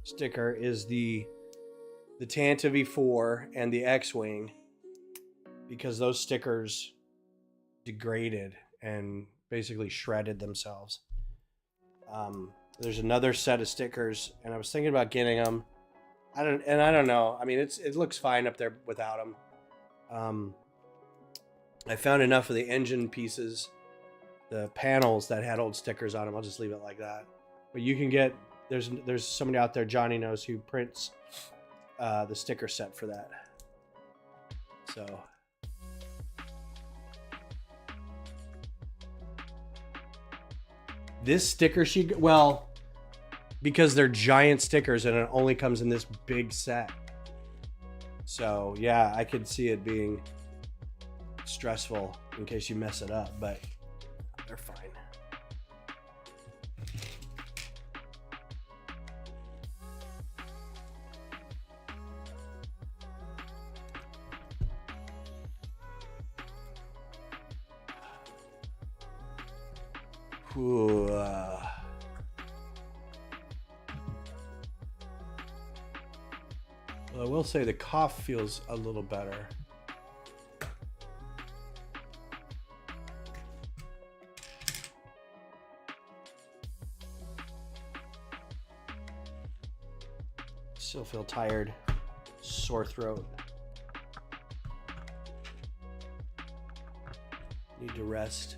Speaker 1: sticker is the Tanta V4 and the X-Wing, because those stickers degraded and basically shredded themselves. There's another set of stickers, and I was thinking about getting them. I don't know. I mean, it looks fine up there without them. I found enough of the engine pieces, the panels that had old stickers on them. I'll just leave it like that. But you can get, there's somebody out there, Johnny knows, who prints the sticker set for that. So this sticker sheet, well, because they're giant stickers and it only comes in this big set. So yeah, I could see it being stressful in case you mess it up, but they're fine. Ooh, well, I will say the cough feels a little better. Still feel tired, sore throat. Need to rest.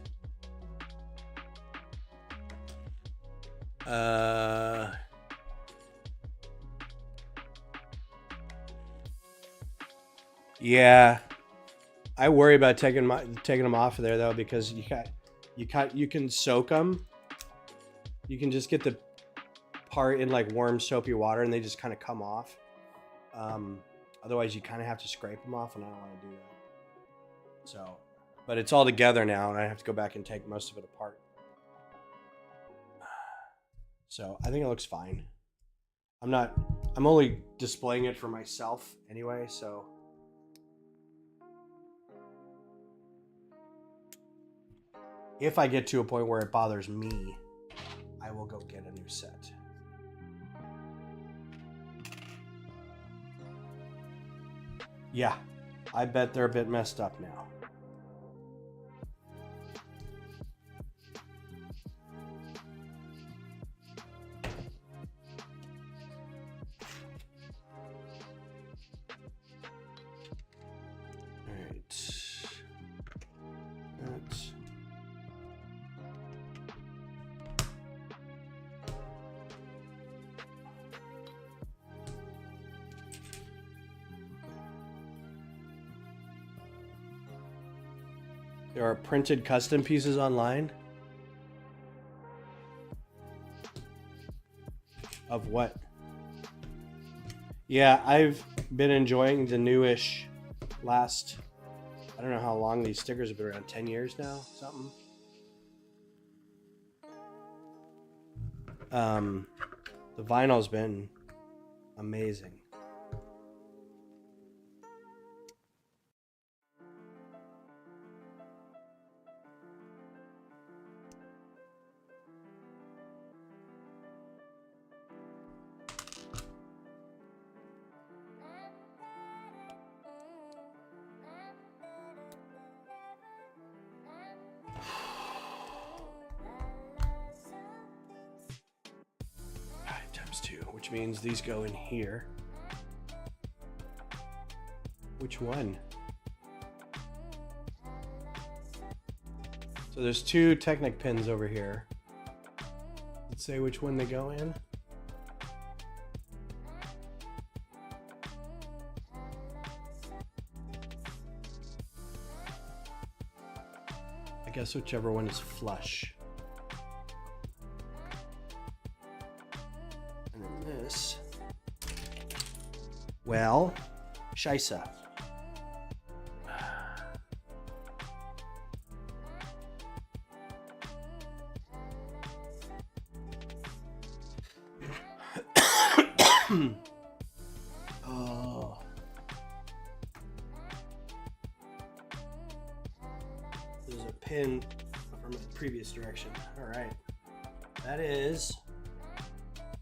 Speaker 1: Yeah, I worry about taking them off of there though, because you can soak them. You can just get the part in like warm soapy water and they just kind of come off. Otherwise you kind of have to scrape them off, and I don't want to do that. So, but it's all together now and I have to go back and take most of it apart. So I think it looks fine. I'm only displaying it for myself anyway, so. If I get to a point where it bothers me, I will go get a new set. Yeah, I bet they're a bit messed up now. All right. That's... There are printed custom pieces online. Of what? Yeah, I've been enjoying the newish last, I don't know how long these stickers have been around, 10 years now, something. The vinyl's been amazing. means these go in here. Which one? So there's two Technic pins over here. Let's say which one they go in. I guess whichever one is flush. And then this. Well, Scheisse. Oh. There's a pin from the previous direction. All right. That is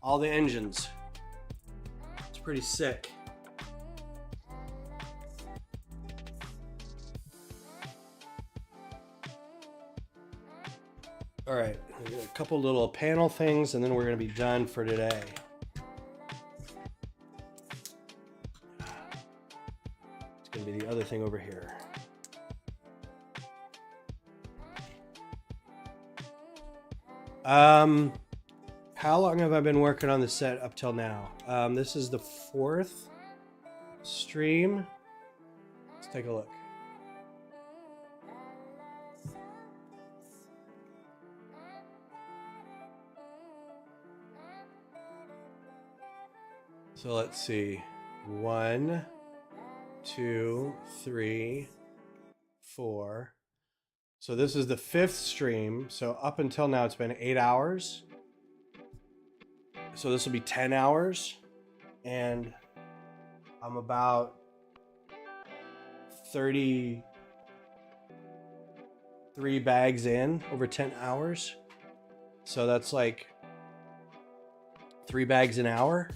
Speaker 1: all the engines. It's pretty sick. All right, we got a couple little panel things and then we're gonna be done for today. It's gonna be the other thing over here. How long have I been working on the set up till now? This is the 4th stream. Let's take a look. So let's see. 1, 2, 3, 4. So this is the 5th stream. So up until now, it's been 8 hours. So this will be 10 hours. And I'm about 33 bags in over 10 hours. So that's like 3 bags an hour.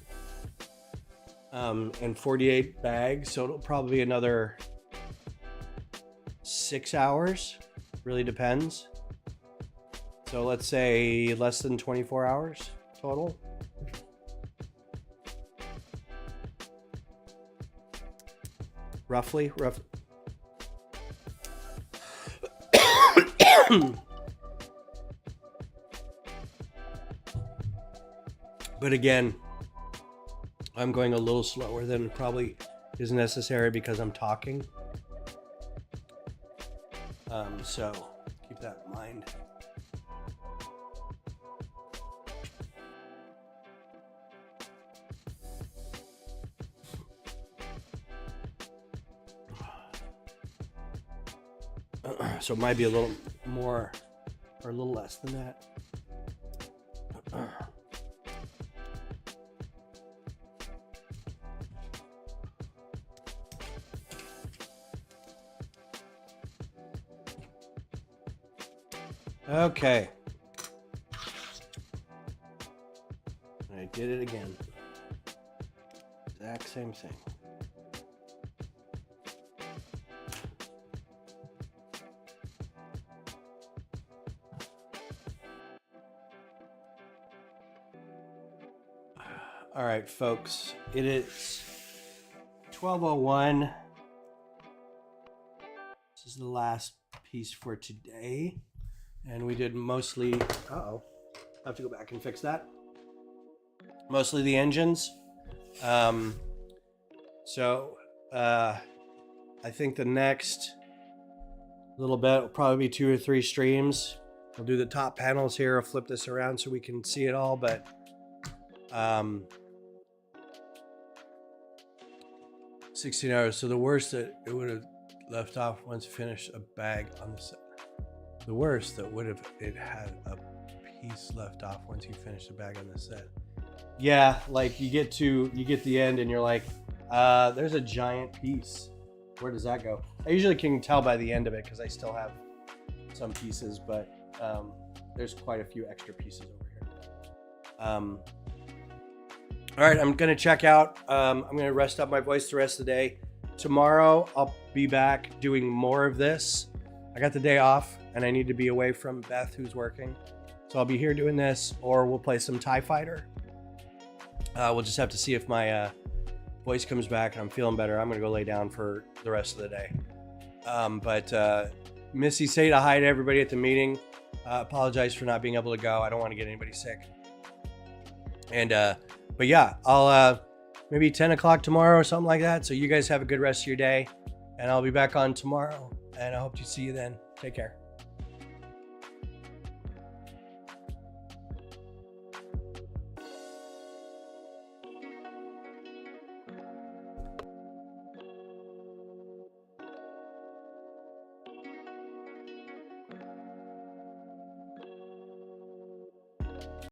Speaker 1: And 48 bags. So it'll probably be another 6 hours. Really depends. So let's say less than 24 hours total. Roughly. But again, I'm going a little slower than probably is necessary because I'm talking. So keep that in mind. So it might be a little more or a little less than that. Okay. I did it again. Exact same thing. All right, folks. It is 12:01. This is the last piece for today. And we did mostly, I have to go back and fix that. Mostly the engines. I think the next little bit will probably be 2 or 3 streams. I'll do the top panels here. I'll flip this around so we can see it all, but 16 hours. So the worst that it would have left off once finished a bag on the set. The worst that would have it had a piece left off once you finish the bag on the set. Yeah, like you get the end and you're like, there's a giant piece. Where does that go? I usually can tell by the end of it because I still have some pieces, but there's quite a few extra pieces over here. All right, I'm gonna check out. I'm gonna rest up my voice the rest of the day. Tomorrow I'll be back doing more of this. I got the day off and I need to be away from Beth, who's working. So I'll be here doing this, or we'll play some TIE Fighter. We'll just have to see if my voice comes back and I'm feeling better. I'm gonna go lay down for the rest of the day. But Missy, say hi to everybody at the meeting. Apologize for not being able to go. I don't want to get anybody sick. And but yeah, I'll maybe 10 o'clock tomorrow or something like that. So you guys have a good rest of your day, and I'll be back on tomorrow. And I hope to see you then. Take care.